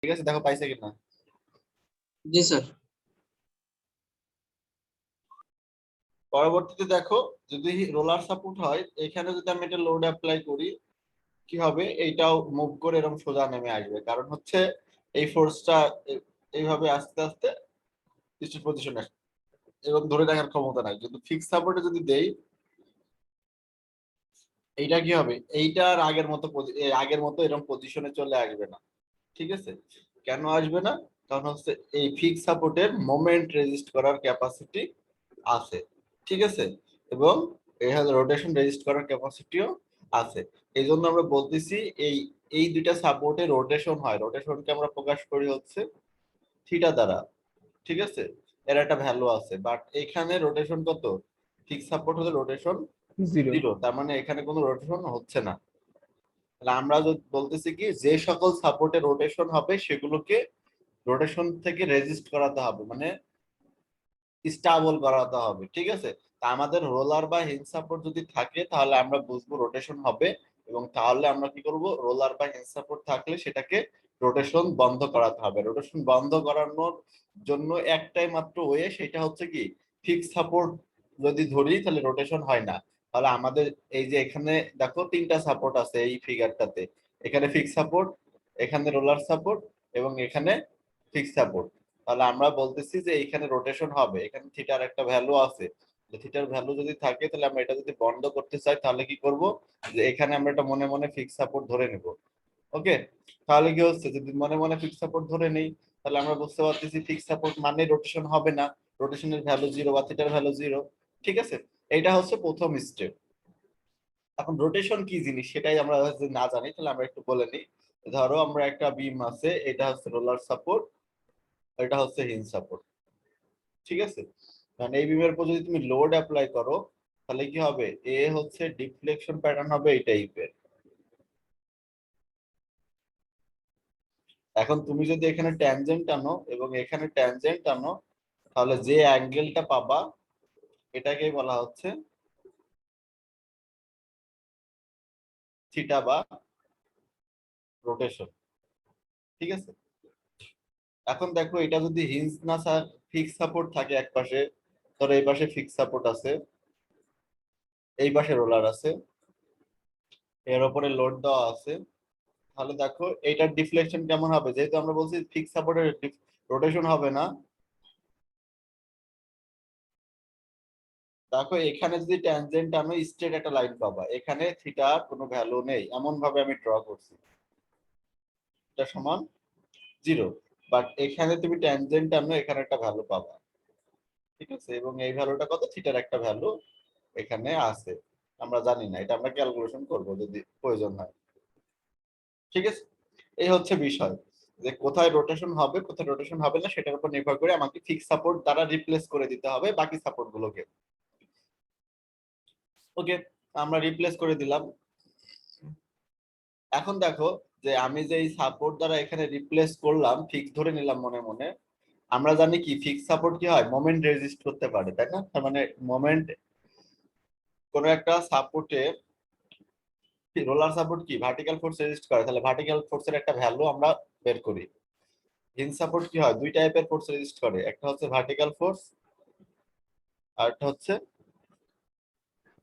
ঠিক আছে, দেখো পাইছে কিনা। জি স্যার। পরবর্তীতে দেখো, যদি রোলার সাপোর্ট হয়, এখানে যদি আমি এটা লোড অ্যাপ্লাই করি, কি হবে, এইটাও মুভ করে এরকম সোজা নেমে আসবে, কারণ হচ্ছে এই ফোর্সটা এইভাবে আস্তে আস্তে স্টিল পজিশনে আসবে এবং ধরে রাখার ক্ষমতা নাই। কিন্তু ফিক্স সাপোর্টে যদি দেই, এইটা কি হবে, এইটার আগের মতো এরকম পজিশনে চলে আসবে না। ঠিক আছে, কেন আসবে না? কারণ হচ্ছে এই ফিক্স সাপোর্টের মোমেন্ট রেজিস্ট করার ক্যাপাসিটি আছে। ঠিক আছে, এবং এই রোটেশন রেজিস্ট করার ক্যাপাসিটিও আছে। এই জন্য আমরা বলতেছি এই এই দুইটা সাপোর্টে রোটেশন হয়, রোটেশনকে আমরা প্রকাশ করি হচ্ছে থিটা দ্বারা। ঠিক আছে, এর একটা ভ্যালু আছে, বাট এখানে রোটেশন কত, ফিক্স সাপোর্ট হলে রোটেশন 0। 0, তার মানে এখানে কোনো রোটেশন হচ্ছে না। তাহলে আমরা বলতেছি কি, যে সকল সাপোর্টে রোটেশন হবে সেগুলোকে রোটেশন থেকে রেজিস্ট করাতে হবে, মানে স্টাবল করাতে হবে। ঠিক আছে, তা আমাদের রোলার বা হিঞ্জ সাপোর্ট যদি থাকে তাহলে আমরা বুঝবো রোটেশন হবে, এবং তাহলে আমরা কি করব, রোলার বা হিঞ্জ সাপোর্ট থাকলে সেটাকে রোটেশন বন্ধ করাতে হবে। রোটেশন বন্ধ করানোর জন্য একটাই মাত্র ওয়ে, সেটা হচ্ছে কি, ফিক্স সাপোর্ট যদি ধরি তাহলে রোটেশন হয় না। তাহলে আমাদের এই যে এখানে দেখো তিনটা সাপোর্ট আছে এই ফিগারটাতে, এখানে ফিক্স সাপোর্ট, এখানে রোলার সাপোর্ট, এবং এখানে ফিক্স সাপোর্ট। তাহলে আমরা বলতেছি যে এখানে রোটেশন হবে, এখানে থিটার একটা ভ্যালু আছে। থিটার ভ্যালু যদি থাকে তাহলে আমরা এটা যদি বন্ধ করতে চাই তাহলে কি করব, যে এখানে আমরা এটা মনে মনে ফিক্স সাপোর্ট ধরে নেব। ওকে, তাহলে কি হচ্ছে, যদি মনে মনে ফিক্স সাপোর্ট ধরে নেই তাহলে আমরা বুঝতে পারতেছি ফিক্স সাপোর্ট মানে রোটেশন হবে না, রোটেশনের ভ্যালু 0 বা থিটার ভ্যালু 0। ঠিক আছে, এটা হচ্ছে প্রথম স্টেপ। এখন রোটেশন কি জিনিস সেটাই আমরা যদি না জানি তাহলে আমরা একটু বলে নিই। ধরো আমরা একটা বিম আছে, এটা হচ্ছে রোলার সাপোর্ট, এটা হচ্ছে হিঞ্জ সাপোর্ট। ঠিক আছে, মানে এই বিমের উপর যদি তুমি লোড অ্যাপ্লাই করো তাহলে কি হবে, এ হচ্ছে ডিফ্লেকশন প্যাটার্ন হবে এই টাইপের। এখন তুমি যদি এখানে ট্যানজেন্ট টানো এবং এখানে ট্যানজেন্ট টানো, তাহলে যে অ্যাঙ্গেলটা পাবা এটাকেই বলা হচ্ছে থিটা বা রোটেশন। ঠিক আছে, এখন দেখো এটা যদি হিঞ্জ না ফিক্স সাপোর্ট থাকে এক পাশে, ধরো এই পাশে ফিক্স সাপোর্ট আছে, এই পাশে রোলার আছে, এর উপরে লোড দেওয়া আছে, তাহলে দেখো এইটার ডিফ্লেকশন কেমন হবে, যেহেতু আমরা বলছি ফিক্স সাপোর্টের রোটেশন হবে না। দেখো এখানে যদি ট্যানজেন্ট আমি স্ট্রেট একটা লাইন পাবা, এখানে থিটার কোনো ভ্যালু নেই, এমন ভাবে আমি ড্র করছি, এটা সমান 0। বাট এখানে তুমি ট্যানজেন্ট আনো, এখানে একটা ভ্যালু পাবা। ঠিক আছে, এবং এই ভ্যালুটা কত, থিটার একটা ভ্যালু এখানে আছে, আমরা জানি না, এটা আমরা ক্যালকুলেশন করব যদি প্রয়োজন হয়। ঠিক আছে, এই হচ্ছে বিষয়, যে কোথায় রোটেশন হবে কোথায় রোটেশন হবে না সেটার উপর নির্ভর করে আমাকে ফিক্স সাপোর্ট দ্বারা রিপ্লেস করে দিতে হবে বাকি সাপোর্ট গুলোকে। ওকে, আমরা রিপ্লেস করে দিলাম। এখন দেখো, যে আমি যে এই সাপোর্ট দ্বারা এখানে রিপ্লেস করলাম, ফিক্স ধরে নিলাম মনে মনে। আমরা জানি কি ফিক্স সাপোর্ট কি হয়, মোমেন্ট রেজিস্ট করতে পারে, তাই না? তার মানে মোমেন্ট, কোন একটা সাপোর্টে, রোলার সাপোর্ট কি ভার্টিক্যাল ফোর্স রেজিস্ট করে, তাহলে ভার্টিক্যাল ফোর্সের একটা ভ্যালু আমরা বের করি। হিঞ্জ সাপোর্ট কি হয়, দুই টাইপের ফোর্স রেজিস্ট করে, একটা হচ্ছে ভার্টিক্যাল ফোর্স আর একটা হচ্ছে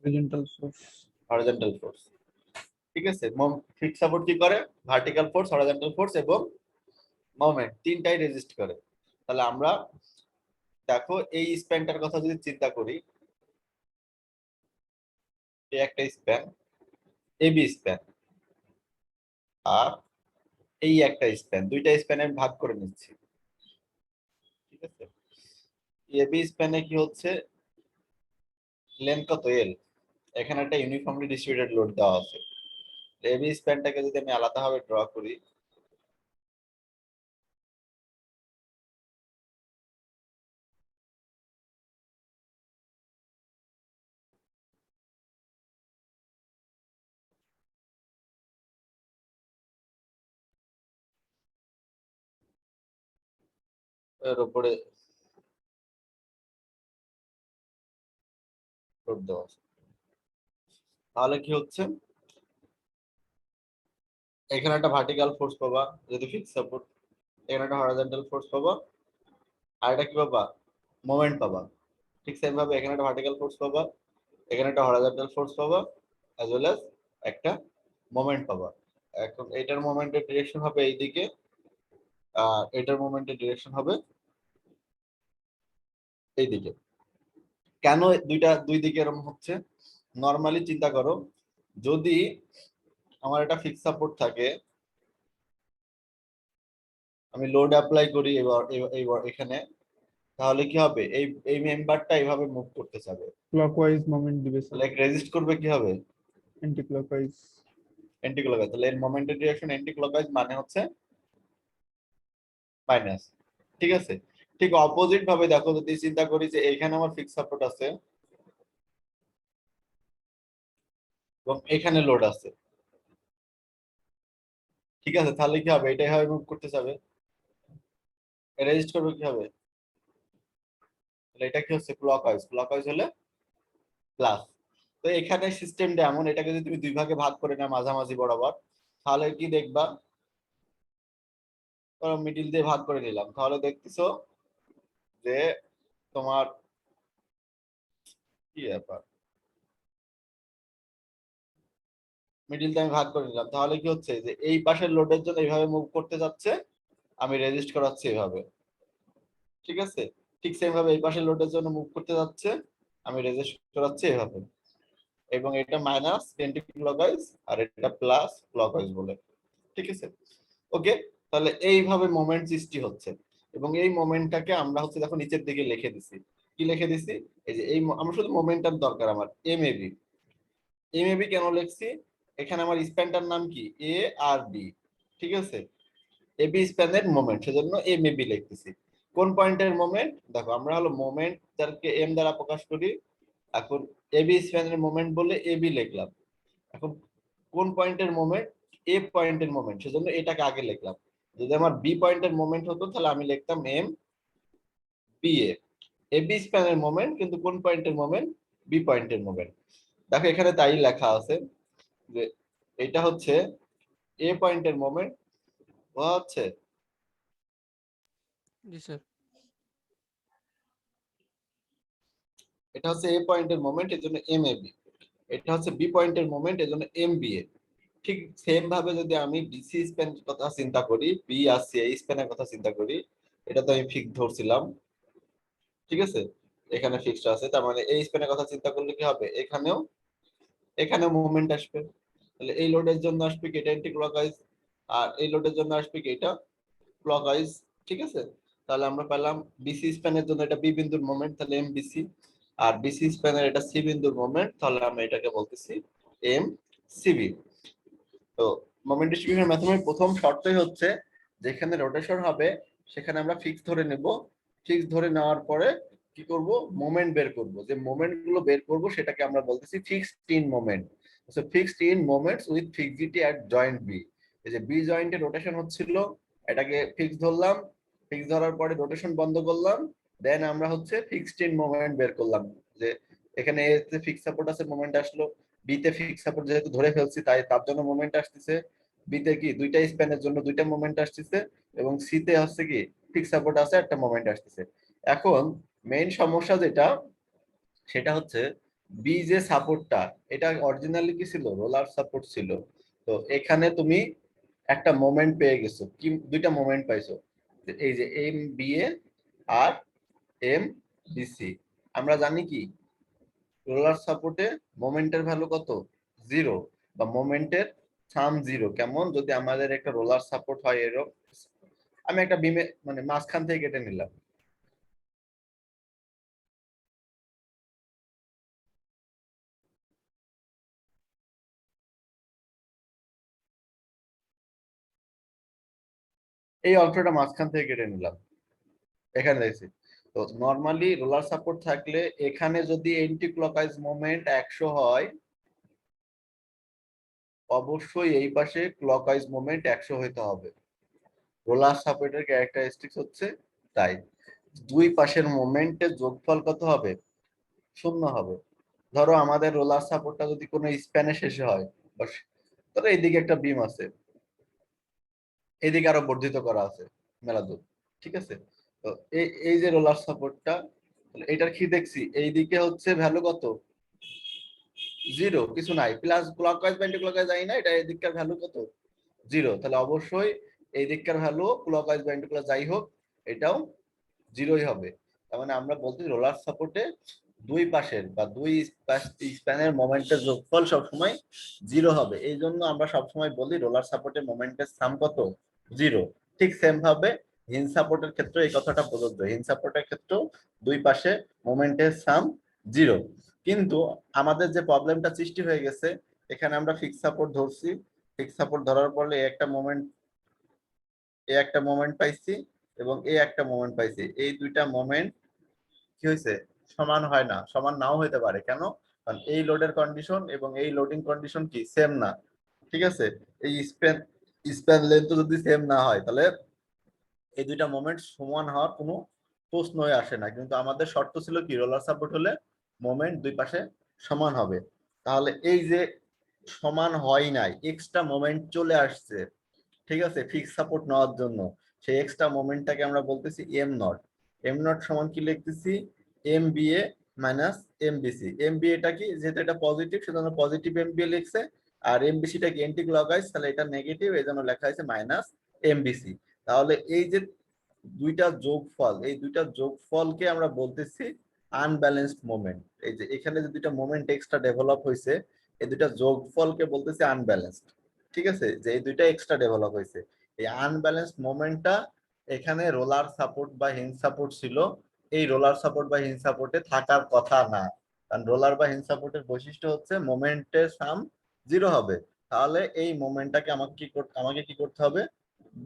হরিজন্টাল ফোর্স। Horizontal force. ঠিক আছে, ফিক্স সাপোর্ট কি করে, ভার্টিক্যাল ফোর্স, হরিজন্টাল ফোর্স এবং মোমেন্ট তিনটাই রেজিস্ট করে। তাহলে আমরা দেখো এই স্প্যানটার কথা যদি চিন্তা করি, এই একটা স্প্যান, এবি স্প্যান, আর এই একটা স্প্যান, দুইটা স্প্যানে আমি ভাগ করে নিচ্ছি। ঠিক আছে, এবি স্প্যানে কি হচ্ছে, লেন্থ কত, এল, এখানে একটা ইউনিফর্মলি ডিস্ট্রিবিউটেড লোড দেওয়া আছে। এবি স্প্যানটাকে যদি আমি আলাদাভাবে ড্র করি, এর উপরে লোড দেওয়া আছে, তাহলে কি হচ্ছে, এখানে একটা ভার্টিক্যাল ফোর্স পাবা যদি ফিক্স সাপোর্ট, এখানে একটা হরাইজন্টাল ফোর্স পাবা, আর এটা কি পাবা, মোমেন্ট পাবা। ঠিক সেম ভাবে এখানে একটা ভার্টিক্যাল ফোর্স পাবা, এখানে একটা হরাইজন্টাল ফোর্স পাবা, অ্যাজ ওয়েল অ্যাজ একটা মোমেন্ট পাবা। এখন এটার মোমেন্টের ডিরেকশন হবে এইদিকে, আর এটার মোমেন্টের ডিরেকশন হবে এইদিকে। কেন দুই দিকে এরকম হচ্ছে? নর্মালি চিন্তা করো, যদি আমার একটা ফিক্স সাপোর্ট থাকে, আমি লোড অ্যাপ্লাই করি এবার এখানে, তাহলে কি হবে, এই মেম্বারটা এইভাবে মুভ করতে যাবে, ক্লকওয়াইজ মোমেন্ট দিবে স্যার, লাইক রেজিস্ট করবে কি হবে, অ্যান্টি ক্লকওয়াইজ। Anti clockwise. তাহলে এর মোমেন্টের ডিরেকশন অ্যান্টি ক্লকওয়াইজ মানে হচ্ছে মাইনাস। ঠিক আছে, ঠিক অপোজিট ভাবে দেখো, যদি চিন্তা করি যে এখানে আমার ফিক্স সাপোর্ট আছে এবং এখানে লোড আছে, ঠিক আছে, তাহলে কি হবে, এটাই হবে মুভ করতে যাবে, রেজিস্ট করবে কি হবে, তাহলে এটা কি হচ্ছে ক্লকওয়াইজ, ক্লকওয়াইজ হলে প্লাস। তো এখানে সিস্টেমটা এমন, এটাকে যদি তুমি দুই ভাগে ভাগ করে নাও মাঝামাঝি বরাবর, তাহলে কি দেখবা, মিডিল দিয়ে ভাগ করে নিলাম, তাহলে দেখতেছো যে তোমার কি ব্যাপার, মিডিল দিয়ে আমি ভাগ করে নিলাম, তাহলে কি হচ্ছে যে এই পাশের লোডের জন্য এইভাবে মুভ করতে যাচ্ছে, আমি রেজিস্ট করাচ্ছি এইভাবে। ঠিক আছে, ঠিক সেম ভাবে এই পাশের লোডের জন্য মুভ করতে যাচ্ছে, আমি রেজিস্ট করাচ্ছি এইভাবে। এবং এটা মাইনাস অ্যান্টি ক্লকওয়াইজ আর এটা প্লাস ক্লকওয়াইজ বলে। ঠিক আছে, ওকে। তাহলে এইভাবে মোমেন্ট সৃষ্টি হচ্ছে, এবং এই মোমেন্টটাকে আমরা হচ্ছে দেখো নিচের দিকে লিখে দিছি। কি লিখে দিছি, এই যে এই আমরা শুধু মোমেন্টাম দরকার আমার, এমএবি। এমএবি কেন লিখছি, এখানে আমার স্প্যানটার নাম কি, এ আর বি। ঠিক আছে, এবি স্প্যানের মোমেন্ট, সেজন্য এমএবি লিখতেছি। কোন পয়েন্টের মোমেন্ট, দেখো আমরা হলো মোমেন্ট যাকে এম দ্বারা প্রকাশ করি, এখন এবি স্প্যানের মোমেন্ট বলে এবি লিখলাম। এখন কোন পয়েন্টের মোমেন্ট, এ পয়েন্টের মোমেন্ট, সেজন্য এটাকে আগে লিখলাম। যদি আমার বি পয়েন্টের মোমেন্ট হতো তাহলে আমি লিখতাম M B A. AB স্প্যানের moment, কিন্তু কোন পয়েন্টের মোমেন্ট, বি পয়েন্টের মোমেন্ট। দেখো এখানে তাই লেখা আছে যে এটা হচ্ছে এ পয়েন্টের মোমেন্ট, হচ্ছে জি স্যার। এটা হচ্ছে এ পয়েন্টের মোমেন্ট, এর জন্য এম এ বি। এটা হচ্ছে বি পয়েন্টের মোমেন্ট, এর জন্য এম বি এ। ঠিক সেম ভাবে যদি আমি বিসি স্প্যান কথা চিন্তা করি, বি আর সি এই স্প্যানের কথা চিন্তা করি, এটা তো আমি ফিক্স ধরছিলাম। ঠিক আছে, এখানে ফিক্সড আছে, তার মানে এই স্প্যানের কথা চিন্তা করলে কি হবে, এখানেও মুভমেন্ট আসবে। তাহলে এই লোডের জন্য আসবে কি, এটা অ্যান্টি ক্লকওয়াইজ, আর এই লোডের জন্য আসবে কি, এটা ক্লকওয়াইজ। ঠিক আছে, তাহলে আমরা পেলাম বিসি স্প্যানের জন্য এটা বি বিন্দুর মোমেন্ট, তাহলে এম বিসি, আর বিসি স্প্যানের এটা সি বিন্দুর মোমেন্ট, তাহলে আমরা এটাকে বলতেছি এম সিবি। তো মোমেন্ট ডিস্ট্রিবিউশন ম্যাথমেটিক্স প্রথম শর্তই হচ্ছে, যেখানে রোটেশন হবে সেখানে আমরা ফিক্স ধরে নেব। ফিক্স ধরে নেওয়ার পরে কি করব, মোমেন্ট বের করব, যে মোমেন্ট গুলো বের করব সেটাকে আমরা বলতেছি fixed in moment. So fixed in moments with fixity at joint B. এই যে বি জয়েন্টে রোটেশন হচ্ছিল, এটাকে ফিক্স ধরলাম, ফিক্স ধরার পরে রোটেশন বন্ধ করলাম, দেন আমরা হচ্ছে ফিক্সড ইন মোমেন্ট বের করলাম। যে এখানে এ তে ফিক্স সাপোর্ট আছে, মোমেন্ট আসলো, বি তে ফিক্স সাপোর্ট যেহেতু ধরে ফেলছি তাই তার জন্য মোমেন্ট আসতেছে, বি তে কি দুইটা স্প্যানের জন্য দুইটা মোমেন্ট আসতেছে, এবং সি তে হচ্ছে কি ফিক্স সাপোর্ট আছে, একটা মোমেন্ট আসতেছে। এখন মেইন সমস্যা যেটা, সেটা হচ্ছে বি যে সাপোর্টটা, এটা অরিজিনালি কি ছিল, রোলার সাপোর্ট ছিল। তো এখানে তুমি একটা মোমেন্ট পেয়ে গেছো, কি দুইটা মোমেন্ট পাইছো, এই যে M B A R M BC. আমরা জানি কি রোলার সাপোর্টে মোমেন্টের ভ্যালু কত, জিরো, বা মোমেন্টের সাম জিরো। কেমন, যদি আমাদের একটা রোলার সাপোর্ট হয় এরকম, আমি একটা বিমে মানে মাঝখান থেকে কেটে নিলাম, এই অংশটা মাঝখান থেকে কেটে নিলাম, এখানে দেখছি। তো নর্মালি রোলার সাপোর্ট থাকলে এখানে যদি এন্টি ক্লকওয়াইজ মোমেন্ট 100 হয়, অবশ্যই এই পাশে ক্লকওয়াইজ মোমেন্ট 100 হইতে হবে। রোলার সাপোর্টের ক্যারেক্টারিস্টিক্স হচ্ছে তাই। দুই পাশের মোমেন্টের যোগফল কত হবে, শূন্য হবে। ধরো আমাদের রোলার সাপোর্টটা যদি কোনো স্প্যানে শেষে হয়, ধরো এইদিকে একটা বিম আছে, এদিকে আরো বর্ধিত করা আছে, মেলা দূর, ঠিক আছে। তো এই যে রোলার সাপোর্টটা, এটার কি দেখছি, এইদিকে হচ্ছে ভ্যালু কত, 0, কিছু নাই, প্লাস ক্লকওয়াইজ বা অ্যান্টিক্লকওয়াইজ যাই না, এটা এই দিককার ভ্যালু কত, 0। তাহলে অবশ্যই এই দিককার ভ্যালু ক্লকওয়াইজ বা অ্যান্টিক্লকওয়াইজ যাই হোক, এটাও 0ই হবে। তার মানে আমরা বলতে রোলার সাপোর্টে দুই পাশের বা দুই স্প্যানের মোমেন্টের যোগফল সবসময় 0 হবে। এই জন্য আমরা সবসময় বলি রোলার সাপোর্টের মোমেন্টের সাম কত, 0। ঠিক সেম ভাবে হিঞ্জ সাপোর্টের ক্ষেত্রে এই কথাটা প্রযোজ্য, হিঞ্জ সাপোর্টের ক্ষেত্রেও দুই পাশে মোমেন্টের সাম 0। কিন্তু আমাদের যে প্রবলেমটা সৃষ্টি হয়ে গেছে, এখানে আমরা ফিক্স সাপোর্ট ধরছি, ফিক্স সাপোর্ট ধরার পরে একটা মোমেন্ট পাইছি এবং একটা মোমেন্ট পাইছি, এই দুইটা মোমেন্ট কি হয়েছে, সমান হয় না, সমান নাও হইতে পারে। কেন? কারণ এই লোডের কন্ডিশন এবং এই লোডিং কন্ডিশন কি সেম না, ঠিক আছে। এই স্প্যান লেন্থ যদি সেম না হয়, তাহলে এই দুইটা মোমেন্ট সমান হওয়ার কোনো প্রশ্নই আসে না। কিন্তু আমাদের শর্ত ছিল কি, রোলার সাপোর্ট হলে মোমেন্ট দুই পাশে সমান হবে। তাহলে এই যে সমান হয় নাই, এক্সট্রা মোমেন্ট চলে আসছে, ঠিক আছে, ফিক্স সাপোর্ট নেওয়ার জন্য, সেই এক্সট্রা মোমেন্টটাকে আমরা বলতেছি এম নট। এম নট সমান কি লিখতেছি, M BA minus M BC. M বিএটা কি, যেহেতু এটা পজিটিভ সেজন্য পজিটিভ এম বিএ লিখছে, আর এম বিসিটা কি অ্যান্টি ক্লকওয়াইজ, তাহলে এটা নেগেটিভ, এই জন্য লেখা হয়েছে মাইনাস এম বিসি। তাহলে এই যে দুইটা যোগফল, এই দুইটা যোগফলকে আমরা বলতেছি আনব্যালেন্সড মোমেন্ট। এই যে এখানে যে দুইটা মোমেন্ট এক্সট্রা ডেভেলপ হয়েছে, এই দুইটা যোগফলকে বলতেছি আনব্যালেন্সড, ঠিক আছে, যে এই দুইটা এক্সট্রা ডেভেলপ হয়েছে। এই আনব্যালেন্সড মোমেন্টটা এখানে রোলার সাপোর্ট বা হিঞ্জ সাপোর্ট ছিল, এই রোলার সাপোর্ট বা হিঞ্জ সাপোর্টে থাকার কথা না। কারণ রোলার বা হিঞ্জ সাপোর্টের বৈশিষ্ট্য হচ্ছে মোমেন্টের সাম 0 হবে। তাহলে এই মোমেন্টটাকে আমাকে কি করতে হবে,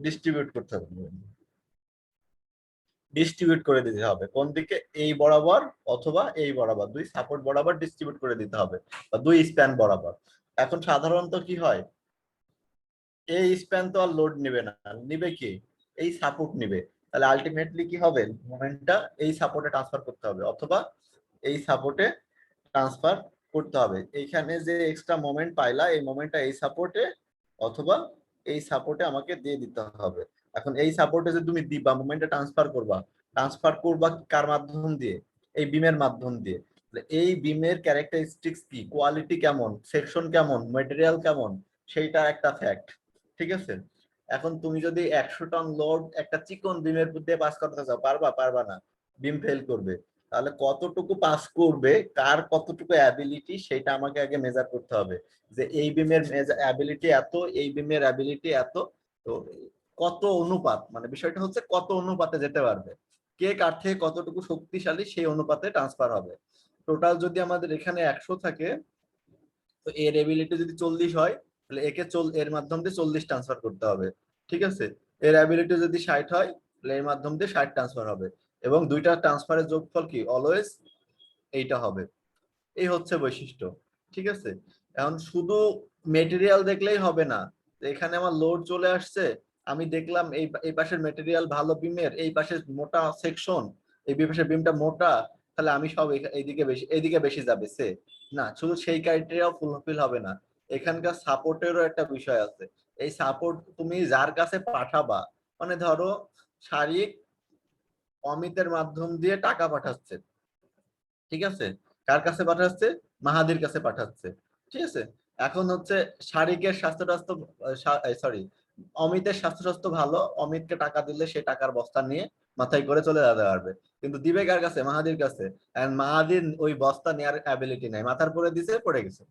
ডিস্ট্রিবিউট করতে হবে, ডিস্ট্রিবিউট করে দিতে হবে। কোন দিকে, এই বরাবর অথবা এই বরাবর, দুই সাপোর্ট বরাবর ডিস্ট্রিবিউট করে দিতে হবে, বা দুই স্প্যান বরাবর। এখন সাধারণত কি হয়, এই স্প্যান তো আর লোড নিবে না, নিবে কি, এই সাপোর্ট নিবে। তাহলে আলটিমেটলি কি হবে, মোমেন্টটা এই সাপোর্টে ট্রান্সফার করতে হবে, অথবা এই সাপোর্টে ট্রান্সফার করতে হবে। এইখানে যে এক্সট্রা মোমেন্ট পাইলা, এই মোমেন্টটা এই সাপোর্টে অথবা এই সাপোর্টে আমাকে দিয়ে দিতে হবে। এখন এই সাপোর্টে যে তুমি দিবা, মোমেন্টটা ট্রান্সফার করবা কার মাধ্যম দিয়ে, এই বিমের মাধ্যম দিয়ে। এই বিমের ক্যারেক্টারিস্টিক্স কি, কোয়ালিটি কেমন, সেকশন কেমন, মেটেরিয়াল কেমন, সেইটা একটা ফ্যাক্ট, ঠিক আছে। এখন তুমি যদি 100 টন লোড একটা চিকন বিমের দিয়ে পাস করতে চাও, পারবা না, বিম ফেল করবে। তাহলে কতটুকু পাস করবে, কার কতটুকু অ্যাবিলিটি, সেটা আমাকে আগে মেজার করতে হবে, যে এই বিমের অ্যাবিলিটি এত, এই বিমের অ্যাবিলিটি এত। তো কত অনুপাত, মানে বিষয়টা হচ্ছে কত অনুপাতে যেতে পারবে, কে কার থেকে কতটুকু শক্তিশালী, সেই অনুপাতে ট্রান্সফার হবে। টোটাল যদি আমাদের এখানে 100 থাকে, তো এর এবিলিটি যদি 40 হয়, তাহলে এর মাধ্যম দিয়ে 40 ট্রান্সফার করতে হবে, ঠিক আছে। এর অ্যাবিলিটি যদি 60 হয়, তাহলে এর মাধ্যম দিয়ে 60 ট্রান্সফার হবে, এবং দুইটা ট্রান্সফারের যোগফল কি অলওয়েজ এইটা হবে। এই হচ্ছে বৈশিষ্ট্য, ঠিক আছে। এখন শুধু মেটেরিয়াল দেখলেই হবে না, এখানে আমার লোড চলে আসছে, আমি দেখলাম এই পাশের মেটেরিয়াল ভালো, বিমের এই পাশে মোটা সেকশন, এই পাশের বিমটা মোটা, তাহলে আমি সব এইদিকে বেশি যাবে সে না, শুধু সেই ক্রাইটেরিয়াও ফুলফিল হবে না। এখানকার সাপোর্টেরও একটা বিষয় আছে। এই সাপোর্ট তুমি যার কাছে পাঠাবা, মানে ধরো শারীরিক অমিতের মাধ্যম দিয়ে টাকা পাঠাচ্ছে, ঠিক আছে, কার কাছে পাঠাচ্ছে, মাহাদির কাছে পাঠাচ্ছে, ঠিক আছে। এখন হচ্ছে শারিকের স্বাস্থ্য টাস্থ্য, সরি, অমিতের স্বাস্থ্য স্বাস্থ্য ভালো, অমিতকে টাকা দিলে সে টাকার বস্তা নিয়ে মাথায় করে চলে যেতে পারবে। কিন্তু দিবে কার কাছে, মাহাদির কাছে, এন্ড মাহাদির ওই বস্তা নেওয়ার অ্যাবিলিটি নাই, মাথার পরে দিছে পড়ে গেছে,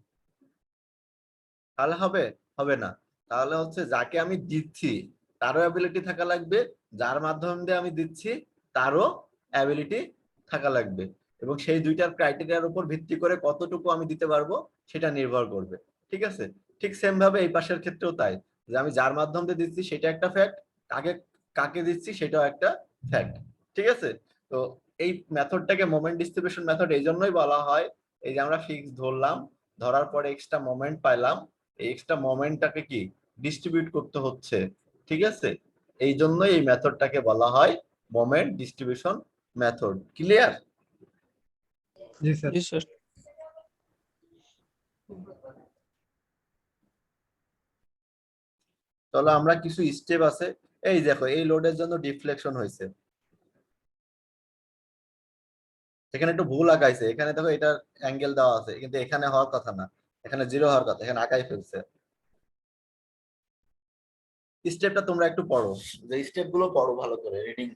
তাহলে হবে, হবে না। তাহলে হচ্ছে যাকে আমি দিচ্ছি তারও অ্যাবিলিটি থাকা লাগবে, যার মাধ্যম দিয়ে আমি দিচ্ছি তারও অ্যাবিলিটি থাকা লাগবে, এবং সেই দুইটার ক্রাইটেরিয়ার উপর ভিত্তি করে কতটুকু আমি দিতে পারবো সেটা নির্ভর করবে, ঠিক আছে। ঠিক সেম ভাবে এই পাশের ক্ষেত্রেও তাই, যে আমি যার মাধ্যম দিয়ে দিচ্ছি সেটা একটা ফ্যাক্ট, কাকে কাকে দিচ্ছি সেটাও একটা ফ্যাক্ট, ঠিক আছে। তো এই মেথডটাকে মোমেন্ট ডিস্ট্রিবিউশন মেথড এই জন্যই বলা হয়। এই যে আমরা ফিক্স ধরলাম, ধরার পরে এক্সট্রা মোমেন্ট পাইলাম, এই এক্সট্রা মোমেন্টটাকে কি ডিস্ট্রিবিউট করতে হচ্ছে, ঠিক আছে। এই জন্যই এই মেথডটাকে বলা হয় মোমেন্ট ডিস্ট্রিবিউশন মেথড। ক্লিয়ার? জি স্যার। জি স্যার। তাহলে আমরা কিছু স্টেপ আছে এই দেখো এই লোডের জন্য ডিফ্লেকশন হয়েছে, এখানে একটু ভুল আঁকাইছে, এখানে দেখো এটার অ্যাঙ্গেল দেওয়া আছে কিন্তু এখানে হওয়ার কথা না, এখানে 0 হওয়ার কথা, এখানে আঁকাই ফেলছে। স্টেপটা তোমরা একটু পড়ো, যে স্টেপ গুলো পড়ো ভালো করে রিডিং।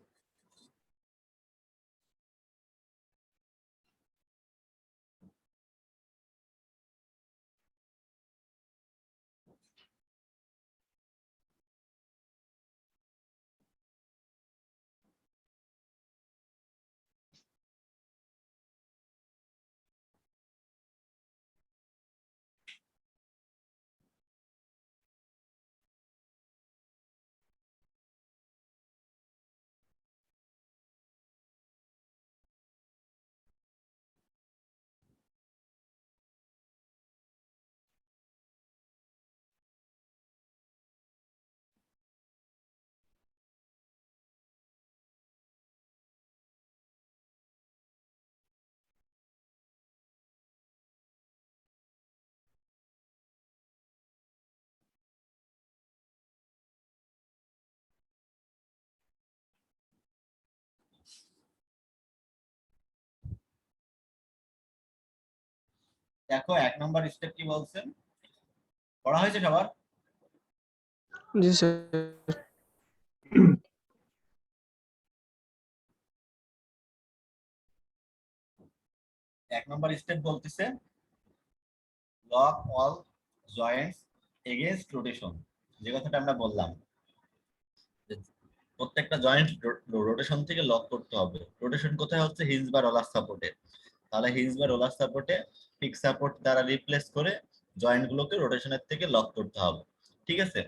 দেখো 1 নম্বর স্টেপ কি বলছেন, পড়া হয়েছে সবার? জি স্যার। 1 নম্বর স্টেপ বলতেছে lock all Joints against rotation, যে কথাটা আমরা বললাম যে প্রত্যেকটা জয়েন্ট রোটেশন থেকে লক করতে হবে। রোটেশন কোথায় হচ্ছে? হিঞ্জ বা রোলার সাপোর্টে। তাহলে হিঞ্জ বা রোলার সাপোর্টে ফিক্স সাপোর্ট দ্বারা রিপ্লেস করে জয়েন্ট গুলোকে রোটেশনের থেকে লক করতে হবে। ঠিক আছে,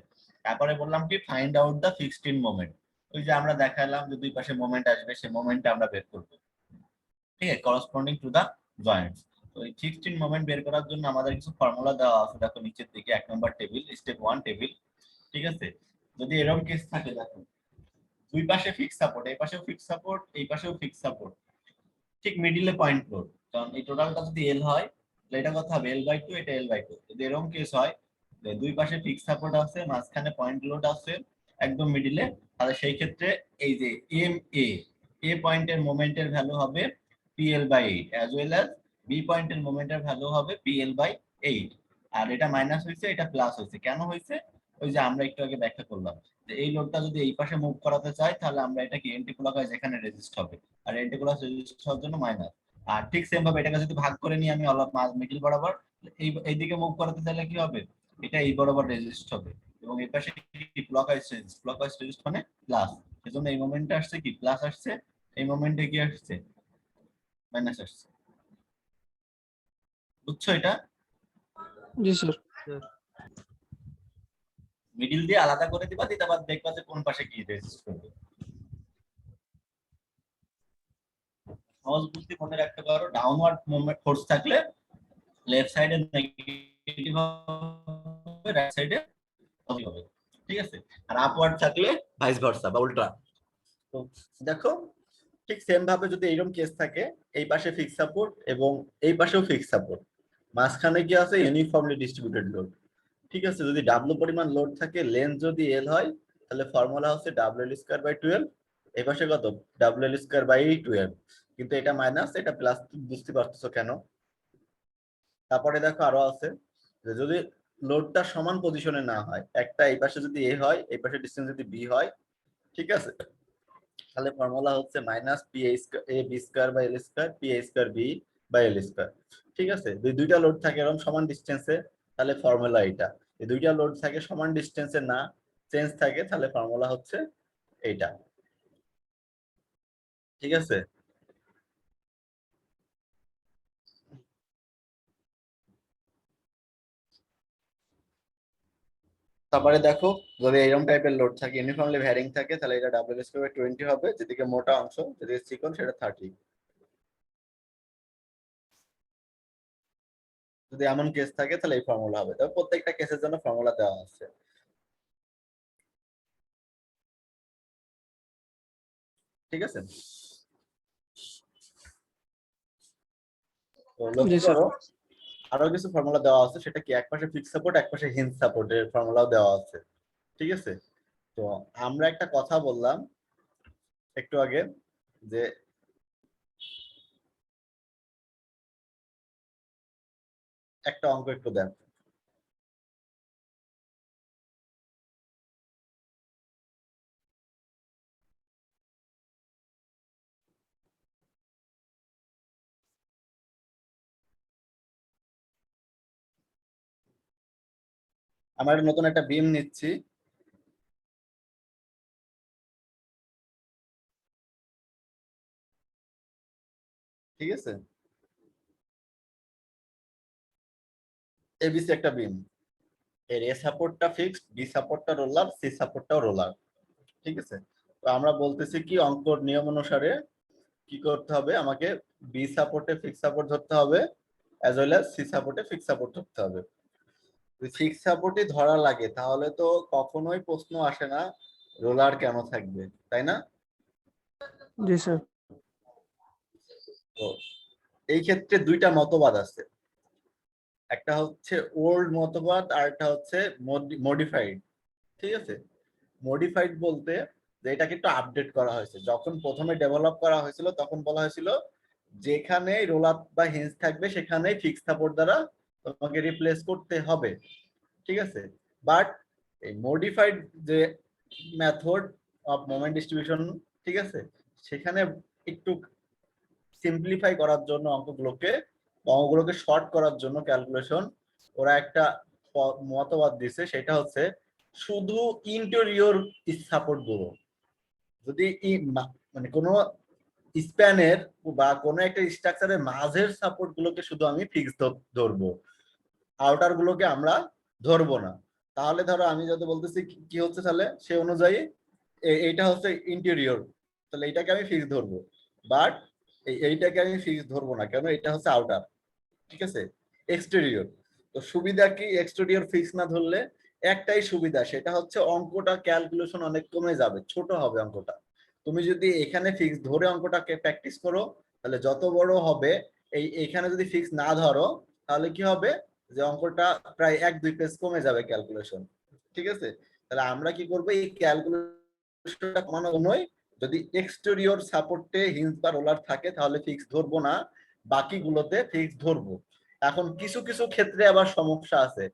তারপরে বললাম কি find out the fixed in moment, ওই যে আমরা দেখালাম যে দুই পাশে মোমেন্ট আসবে, সেই মোমেন্টটা আমরা বের করব। ঠিক আছে, করসপন্ডিং টু দা জয়েন্টস। তো এই ফিক্সড ইন মোমেন্ট বের করার জন্য আমাদের কিছু ফর্মুলা দেওয়া আছে, দেখো নিচের দিকে 1 নম্বর টেবিল, স্টেপ 1 টেবিল। ঠিক আছে, যদি এরকম কেস থাকে, দেখো দুই পাশে ফিক্স সাপোর্ট, এই পাশেও ফিক্স সাপোর্ট, এই পাশেও ফিক্স সাপোর্ট, ঠিক মিডিলে পয়েন্ট লোড, কারণ এই টোটালটা যদি এল হয় তাহলে এটা কথা হবে L/2, এটা L/2। যদি এরকম কেস হয় যে দুই পাশে ফিক্স সাপোর্ট আছে, মাঝখানে পয়েন্ট লোড আছে একদম মিডিলে, তাহলে সেই ক্ষেত্রে এই যে এ পয়েন্টের মোমেন্টের ভ্যালু হবে PL/8 as well as B পয়েন্টের মোমেন্টের ভ্যালু হবে PL/8। আর এটা মাইনাস হয়েছে, এটা প্লাস হয়েছে, কেন হয়েছে? ওই যে আমরা একটু আগে ব্যাখ্যা করলাম যে এই লোডটা যদি এই পাশে মুভ করাতে চাই তাহলে আমরা এটাকে এন্টিক্লকওয়াইজ এখানে রেজিস্ট হবে, আর এন্টিক্লকওয়াইজ রেজিস্ট হওয়ার জন্য মাইনাস। আর ঠিক সেম ভাবে এটাকে যদি ভাগ করে নিই আমি অলপ মিডল বরাবর, এইদিকে মুভ করাতে চাইলে কি হবে? এটা এই বরাবর রেজিস্ট হবে, এবং এই পাশে কি ক্লকওয়াইজ রেজিস্ট মানে প্লাস, সেজন্য এই মোমেন্টে আসছে কি প্লাস আসছে, এই মোমেন্টে কি আসছে মাইনাস আসছে। বুঝছো এটা? জি স্যার। মিডিল দিয়ে আলাদা করে দিবা, দিতে বাদ দেখবা যে কোন পাশে কি রেজিস্ট করবে। সহজ বুদ্ধি মনে রাখতে পারো, ডাউনওয়ার্ড মুভমেন্ট ফোর্স থাকলে লেফট সাইডে নেগেটিভ হবে, রাইট সাইডে পজিটিভ হবে। ঠিক আছে, আর আপওয়ার্ড থাকলে ভাইস ভার্সা বা উল্টা। তো দেখো ঠিক সেম ভাবে যদি এইরকম কেস থাকে, এই পাশে ফিক্স সাপোর্ট এবং এই পাশেও ফিক্স সাপোর্ট, মাঝখানে কি আছে? Uniformly distributed load. ঠিক আছে, যদি ডাব্লু পরিমাণ লোড থাকে, লেন্থ যদি এল হয়, তাহলে ফর্মুলা হচ্ছে WL²/12। এই পাশে কত? WL²/12। কিন্তু এটা মাইনাস, এটা প্লাস, বুঝতে পারতেছো কেন? তারপরে দেখো আরো আছে যে যদি লোডটা সমান পজিশনে না হয়, একটা এই পাশে যদি এ হয়, এই পাশে ডিসটেন্স যদি বি হয়, ঠিক আছে, তাহলে ফর্মুলা হচ্ছে -PA² PA²B/L²। ঠিক আছে, দুইটা লোড থাকে এরকম সমান ডিসটেন্সে, তাহলে ফর্মুলা এটা। এই দুইটা লোড থাকে সমান ডিসটেন্সে না, চেঞ্জ থাকে, তাহলে ফর্মুলা হচ্ছে এইটা। ঠিক আছে, তারপরে দেখো যদি এরকম টাইপের লোড থাকে, ইউনিফর্মলি ভ্যারিং থাকে, তাহলে এটা WL²/20 হবে, যেদিকে মোটা অংশ, যেদিকে চিকন সেটা 30। যদি এমন কেস থাকে তাহলে এই ফর্মুলা হবে, তবে প্রত্যেকটা কেসের জন্য ফর্মুলা দেওয়া আছে। ঠিক আছে, তো জি লক্ষ্য স্যার। করো আরো কিছু ফর্মুলা দেওয়া আছে, সেটা কি একপাশে ফিক্স সাপোর্ট, একপাশে হিঞ্জ সাপোর্টের ফর্মুলাও দেওয়া আছে। ঠিক আছে, তো আমরা একটা কথা বললাম একটু আগে যে একটা অঙ্ক একটু দেন। আমরা নতুন একটা বিম নিচ্ছি। ঠিক আছে, এবিসি একটা বিম, এর এ সাপোর্টটা ফিক্সড, বি সাপোর্টটা রোলার, সি সাপোর্টটাও রোলার। ঠিক আছে, তো আমরা বলতেছি কি অঙ্কর নিয়ম অনুসারে কি করতে হবে, আমাকে বি সাপোর্টে ফিক্স সাপোর্ট ধরতে হবে অ্যাজ ওয়েল অ্যাজ সি সাপোর্টে ফিক্স সাপোর্ট ধরতে হবে। যদি ফিক্স সাপোর্টই ধরা লাগে তাহলে তো কখনোই প্রশ্ন আসে না রোলার কেন থাকবে, তাই না? জি স্যার। তো এই ক্ষেত্রে দুইটা মতবাদ আছে, একটা হচ্ছে ওল্ড মতবাদ আর একটা হচ্ছে মডিফাইড। ঠিক আছে, মডিফাইড বলতে যে এটাকে একটু আপডেট করা হয়েছে। যখন প্রথমে ডেভেলপ করা হয়েছিল তখন বলা হয়েছিল যেখানে রোলার বা হিঞ্জ থাকবে সেখানেই ফিক্স সাপোর্ট দ্বারা তোমাকে রিপ্লেস করতে হবে। ঠিক আছে, বাট এই মডিফাইড যে মেথড অফ মোমেন্ট ডিস্ট্রিবিউশন, ঠিক আছে, সেখানে একটু সিম্পলিফাই করার জন্য অঙ্কগুলোকে শর্ট করার জন্য ক্যালকুলেশন ওরা একটা মতবাদ দিছে, সেটা হচ্ছে শুধু ইন্টেরিয়র সাপোর্ট গুলো যদি মানে কোনো স্প্যানের বা কোনো একটা স্ট্রাকচারের মাঝের সাপোর্ট গুলোকে শুধু আমি ফিক্স ধরবো, আউটার গুলোকে আমরা ধরবো না। তাহলে ধরো আমি যত বলতেছি কি হচ্ছে, তাহলে সে অনুযায়ী এইটা হচ্ছে ইন্টেরিয়র, তাহলে এইটাকে আমি ফিক্স ধরবো, বাট এইটাকে আমি ফিক্স ধরবো না, কেন এটা হচ্ছে আউটার। ঠিক আছে, এক্সটেরিয়র। তো সুবিধা কি এক্সটেরিয়র ফিক্স না ধরলে? একটাই সুবিধা, সেটা হচ্ছে অঙ্কটা ক্যালকুলেশন অনেক কমে যাবে, ছোট হবে অঙ্কটা। তুমি যদি এখানে ফিক্স ধরে অঙ্কটাকে প্র্যাকটিস করো তাহলে যত বড় হবে, এইখানে যদি ফিক্স না ধরো তাহলে কি হবে, যে অঙ্কটা প্রায় 1-2 পেজ কমে যাবে ক্যালকুলেশন। ঠিক আছে, তাহলে আমরা কি করবো, এই ক্যালকুলেশনটা কমানো নয়, যদি এক্সটেরিয়র সাপোর্টে হিঞ্জ বা রোলার থাকে তাহলে ফিক্স ধরবো না, বাকিগুলোতে ফিক্স ধরবো। এখন কিছু কিছু ক্ষেত্রে আবার সমস্যা আছে,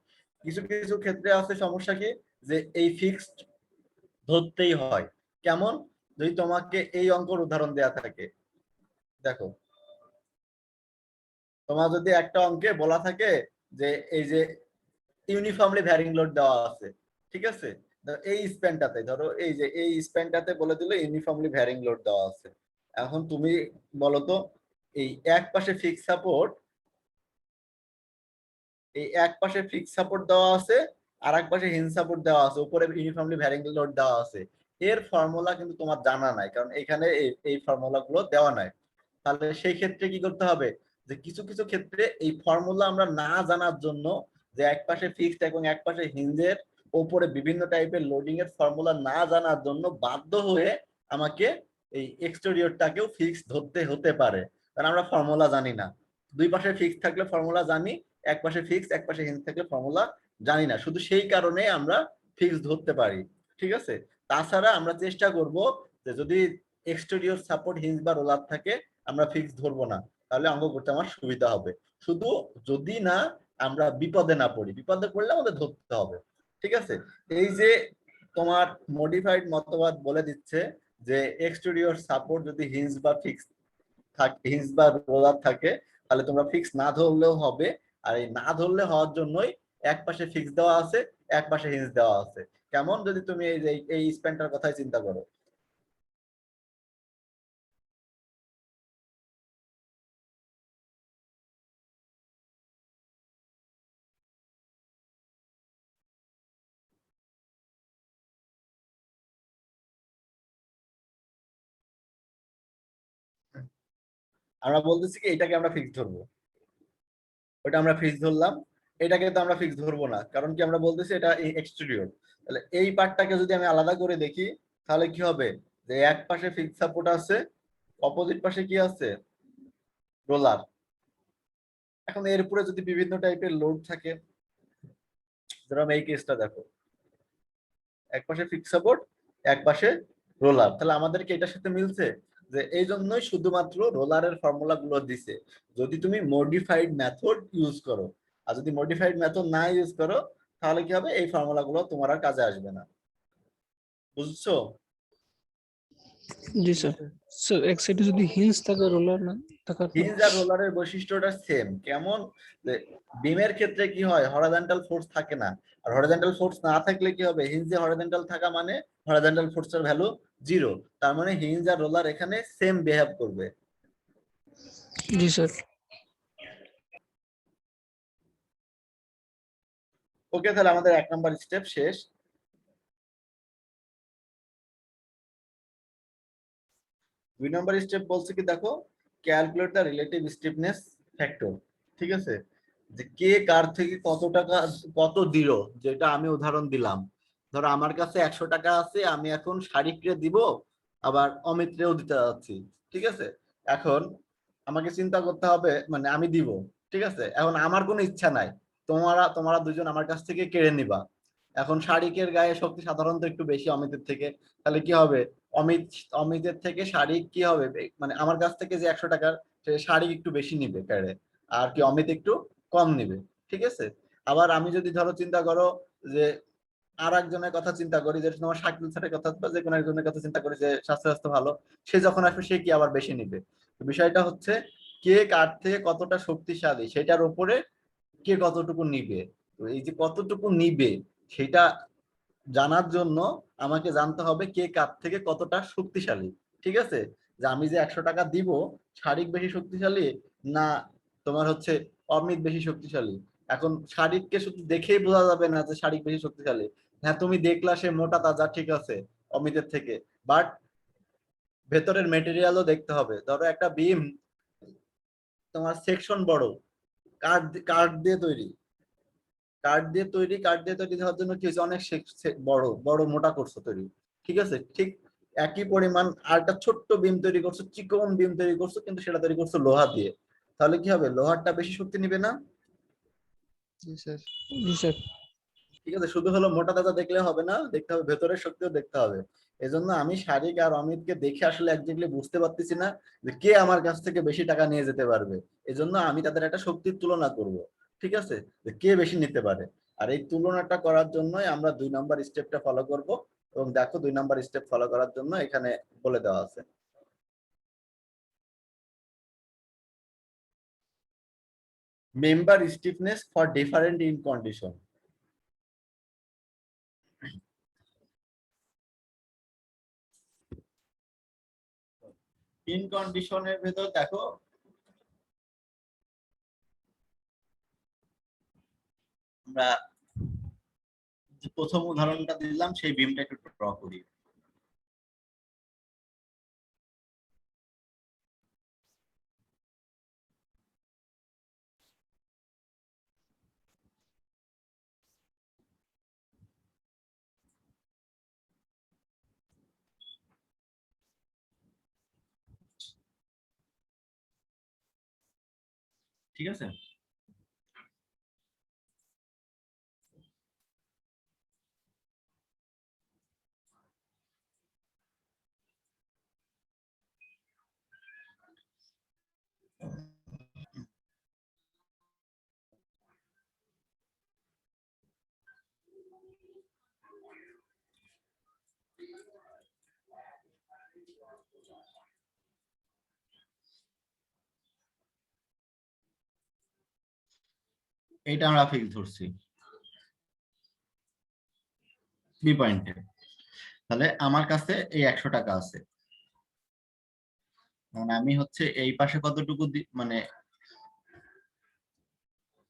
কিছু কিছু ক্ষেত্রে আছে সমস্যা কি, যে এই ফিক্সড ধরতেই হয়। কেমন? যদি তোমাকে এই অঙ্কের উদাহরণ দেয়া থাকে, দেখো তোমার যদি একটা অঙ্কে বলা থাকে যে এই যে ইউনিফর্মলি ভ্যারিং লোড দেওয়া আছে, ঠিক আছে, এই স্প্যানটাতে ধরো, এই যে এই স্প্যানটাতে বলে দিল ইউনিফর্মলি ভ্যারিং লোড দেওয়া আছে। এখন তুমি বলো তো, এই এক পাশে ফিক্স সাপোর্ট, এই এক পাশে ফিক্স সাপোর্ট দেওয়া আছে আর এক পাশে হিঞ্জ সাপোর্ট দেওয়া আছে, উপরে ইউনিফর্মলি ভ্যারিং লোড দেওয়া আছে, এর ফর্মুলা কিন্তু তোমার জানা নাই, কারণ এখানে এই ফর্মুলা গুলো দেওয়া নাই। তাহলে সেই ক্ষেত্রে কি করতে হবে, যে কিছু কিছু ক্ষেত্রে এই ফর্মুলা আমরা না জানার জন্য, যে এক পাশে ফিক্সড এবং এক পাশে হিঞ্জের উপরে বিভিন্ন টাইপের লোডিং এর ফর্মুলা না জানার জন্য বাধ্য হয়ে আমাকে এই এক্সটেরিয়রটাকেও ফিক্স ধরতে হতে পারে, কারণ আমরা ফর্মুলা জানি না। দুই পাশে ফিক্স থাকলে ফর্মুলা জানি, এক পাশে ফিক্স এক পাশে হিঞ্জ থাকলে ফর্মুলা জানি না, শুধু সেই কারণে আমরা ফিক্স ধরতে পারি। ঠিক আছে, তাছাড়া আমরা চেষ্টা করব যে যদি এক্সটেরিয়র সাপোর্ট হিঞ্জ বা রোলার থাকে আমরা ফিক্স ধরবো না, তাহলে অঙ্ক করতে আমার সুবিধা হবে। শুধু যদি না আমরা বিপদে না পড়ি, বিপদে পড়লে আমাদের ধরতে হবে। ঠিক আছে, এই যে তোমার মডিফাইড মতবাদ বলে দিচ্ছে যে এক্সটেরিয়র সাপোর্ট যদি হিঞ্জ বা ফিক্স থাকে, হিঞ্জ বা রোলার থাকে, তাহলে তোমরা ফিক্স না ধরলেও হবে। আর এই না ধরলে হওয়ার জন্যই এক পাশে ফিক্স দেওয়া আছে, এক পাশে হিঞ্জ দেওয়া আছে। কেমন, যদি তুমি এই স্প্যানটার কথাই চিন্তা করো। আমরা বলতেছি কি এটাকে আমরা ফিক্স ধরবো, ওটা আমরা ফিক্স ধরলাম, এটাকে তো আমরা ফিক্স ধরবো না, কারণ কি আমরা বলতেছি এটা এক্সটেরিয়র। তাহলে এই পার্টটাকে যদি আমি আলাদা করে দেখি তাহলে কি হবে, যে এক পাশে ফিক্স সাপোর্ট আছে, অপোজিট পাশে কি আছে, রোলার। এখন এর উপরে যদি বিভিন্ন টাইপের লোড থাকে, যেরকম এই কেসটা দেখো, এক পাশে ফিক্স সাপোর্ট এক পাশে রোলার। তাহলে আমাদেরকে এটার সাথে মিলছে যে এই জন্যই শুধুমাত্র রোলারের ফর্মুলা গুলো দিছে যদি তুমি মডিফাইড মেথড ইউজ করো। আর যদি মডিফাইড মেথড না ইউজ করো তাহলে কি হবে, এই ফর্মুলা গুলো তোমার আর কাজে আসবে না। বুঝছো? জি স্যার। স্যার এক সাইডে যদি হিঞ্জ থাকে রোলার না থাকার হিঞ্জ আর রোলারের বৈশিষ্ট্যটা সেম। কেমন, যে বিমের ক্ষেত্রে কি হয়, হরাইজন্টাল ফোর্স থাকে না। আর হরাইজন্টাল ফোর্স না থাকলে কি হবে, হিঞ্জে হরাইজন্টাল থাকা মানে হরাইজন্টাল ফোর্সের ভ্যালু 0। তার মানে হিঞ্জ আর রোলার এখানে সেম বিহেভ করবে। জি স্যার। ওকে, তাহলে আমাদের 1 নাম্বার স্টেপ শেষ। 2 নাম্বার স্টেপ বলছে কি দেখো, calculate the relative stiffness factor. ঠিক আছে, যে কে কার থেকে কত টাকা কত দিল। যেটা আমি উদাহরণ দিলাম, ধরো আমার কাছে 100 টাকা আছে, আমি এখন শারিককে দিব আবার অমিত্রেও দিতে যাচ্ছি। ঠিক আছে, এখন আমাকে চিন্তা করতে হবে, মানে আমি দিব, ঠিক আছে, এখন আমার কোনো ইচ্ছা নাই, তোমরা দুজন আমার কাছ থেকে কেড়ে নিবা। এখন শারিকের গায়ে শক্তি সাধারণত একটু বেশি অমিতের থেকে। তাহলে কি হবে, অমিত অমিতের থেকে শারিক কি হবে, মানে আমার কাছ থেকে যে 100 টাকার, সে শারিক একটু বেশি নিবে কেড়ে, আর কি অমিত একটু কম নিবে। ঠিক আছে, আবার আমি যদি ধরো চিন্তা করো যে আর একজনের কথা চিন্তা করি, যে তোমার শাকিল স্যারের কথা বা যে কোনো একজনের কথা চিন্তা করি যে স্বাস্থ্য ভালো, সে যখন আসবে সে কি আবার বেশি নিবে। তো বিষয়টা হচ্ছে কে কার থেকে কতটা শক্তিশালী সেটার উপরে কে কতটুকু নিবে। তো এই যে কতটুকু নিবে সেটা জানার জন্য আমাকে জানতে হবে কে কার থেকে কতটা শক্তিশালী। ঠিক আছে, যে আমি যে 100 টাকা দিব, শারীরিক বেশি শক্তিশালী না তোমার হচ্ছে অমিত বেশি শক্তিশালী। এখন শারীরিককে শুধু দেখেই বোঝা যাবে না যে শারীরিক বেশি শক্তিশালী। হ্যাঁ, তুমি দেখলা সে মোটা তাজা, ঠিক আছে, অমিতের থেকে, বাট ভেতরের মেটেরিয়ালও দেখতে হবে। ধরো একটা বিম তোমার সেকশন বড়, কাঠ কাঠ দিয়ে তৈরি, কাঠ দিয়ে তৈরি হওয়ার জন্য কি হয়েছে, অনেক বড় বড় মোটা করছো তৈরি। ঠিক আছে, ঠিক একই পরিমাণ আর একটা ছোট্ট বিম তৈরি করছো, চিকন বিম তৈরি করছো, কিন্তু সেটা তৈরি করছো লোহা দিয়ে। তাহলে কি হবে, লোহারটা বেশি শক্তি নিবে না? জি স্যার। জি স্যার। ঠিক আছে, শুধু হলো মোটা তাজা দেখলে হবে না, দেখতে হবে ভেতরের শক্তিও দেখতে হবে। এজন্য আমি শারিক আর অমিতকে দেখে আসলে একজাক্টলি বুঝতে পারতেছি না যে কে আমার কাছ থেকে বেশি টাকা নিয়ে যেতে পারবে। এজন্য আমি তাদের একটা শক্তির তুলনা করব। ঠিক আছে, যে কে বেশি নিতে পারে। আর এই তুলনাটা করার জন্যই আমরা 2 নাম্বার স্টেপটা ফলো করব। এবং দেখো 2 নাম্বার স্টেপ ফলো করার জন্য এখানে বলে দেওয়া আছে। Member stiffness for different in condition. In কন্ডিশনের ভেতর দেখো, আমরা যে প্রথম উদাহরণটা দিলাম সেই বিমটা একটু ড্র করি। ঠিক আছে, এইটা আমরা ফিক্স ধরছি বি পয়েন্টে। তাহলে আমার কাছে এই 100 টাকা আছে, মানে আমি হচ্ছে এই পাশে কতটুকু মানে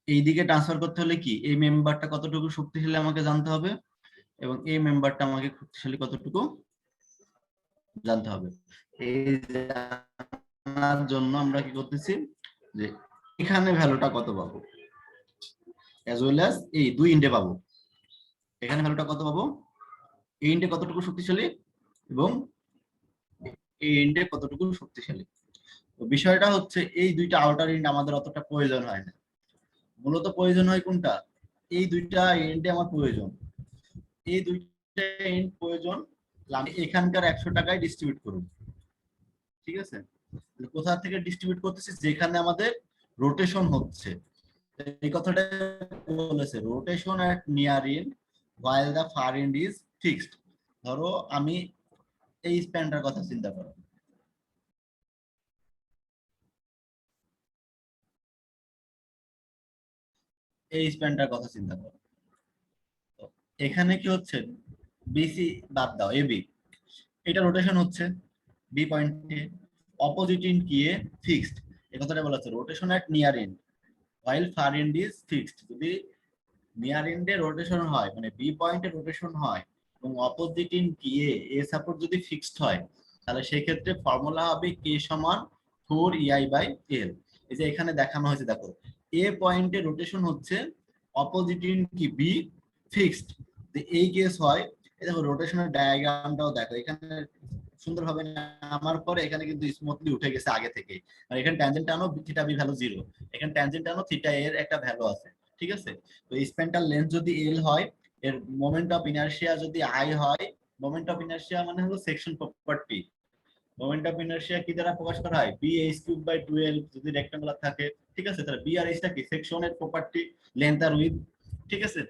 এই দিকে ট্রান্সফার করতে হলে কি এই মেম্বারটা কতটুকু শক্তিশালী আমাকে জানতে হবে, এবং এই মেম্বারটা আমাকে শক্তিশালী কতটুকু জানতে হবে। এই জানার জন্য আমরা কি করতেছি, যে এখানে ভ্যালুটা কত পাবো, অ্যাজ ওয়েল অ্যাজ এই 2 ইন্ডে পাবো। এখানে ভ্যালুটা কত পাবো, এই ইন্ডে কতটুকু শক্তিশালী এবং এই ইন্ডে কতটুকু শক্তিশালী। তো বিষয়টা হচ্ছে এই দুইটা আউটার ইন্ড আমাদের অতটা প্রয়োজন হয় না। মূলত প্রয়োজন হয় কোনটা, এই দুইটা এন্ডে আমার প্রয়োজন, এই দুইটা এন্ড প্রয়োজন তাহলে আমি এখানকার 100 টাকায় ডিস্ট্রিবিউট করব, ঠিক আছে? তাহলে কোথা থেকে ডিস্ট্রিবিউট করতেছি? যেখানে আমাদের রোটেশন হচ্ছে, এই কথাটা বলেছে, rotation at near in while the far end is fixed। ধরো আমি এই স্প্যানটার কথা চিন্তা করো, এই স্প্যানটার কথা চিন্তা করো। তো এখানে কি হচ্ছে, বিসি বাদ দাও, এবি, এটা রোটেশন হচ্ছে বি পয়েন্টে, অপোজিট ইন কি এ ফিক্সড। এই কথাটা বলা হচ্ছে rotation at near end while far end is fixed। যদি নিয়ার এন্ডে রোটেশন হয়, মানে বি পয়েন্টে রোটেশন হয় এবং অপোজিট ইন কি এ সাপোর্ট যদি ফিক্সড হয়, তাহলে সেই ক্ষেত্রে ফর্মুলা হবে কে সমান 4EI/L। এই যে এখানে দেখানো হয়েছে, দেখো এ পয়েন্টে রোটেশন হচ্ছে, অপোজিট ইন কি বি ফিক্সড। এই কেস হয়, এই দেখো রোটেশনের ডায়াগ্রামটাও দেখো, এখানে সুন্দরভাবে নামার পরে এখানে কিন্তু স্মুথলি উঠে গেছে আগে থেকে। আর এখানে ট্যানজেন্ট টানো থিটা বি ভ্যালু 0, এখানে ট্যানজেন্ট টানো থিটা এর একটা ভ্যালু আছে, ঠিক আছে? তো স্প্যানটার লেন্থ যদি এল হয়, এর মোমেন্ট অফ ইনারশিয়া যদি আই হয়, মোমেন্ট অফ ইনারশিয়া মানে হলো section property. Moment of inertia কি দ্বারা প্রকাশ করা হয়? b(h^2/12) যদি রেক্টাঙ্গুলার থাকে, ঠিক আছে? তাহলে বি আর এইচটা কি সেকশনের প্রপার্টি, লেন্থ আর উইডথ, ঠিক আছে?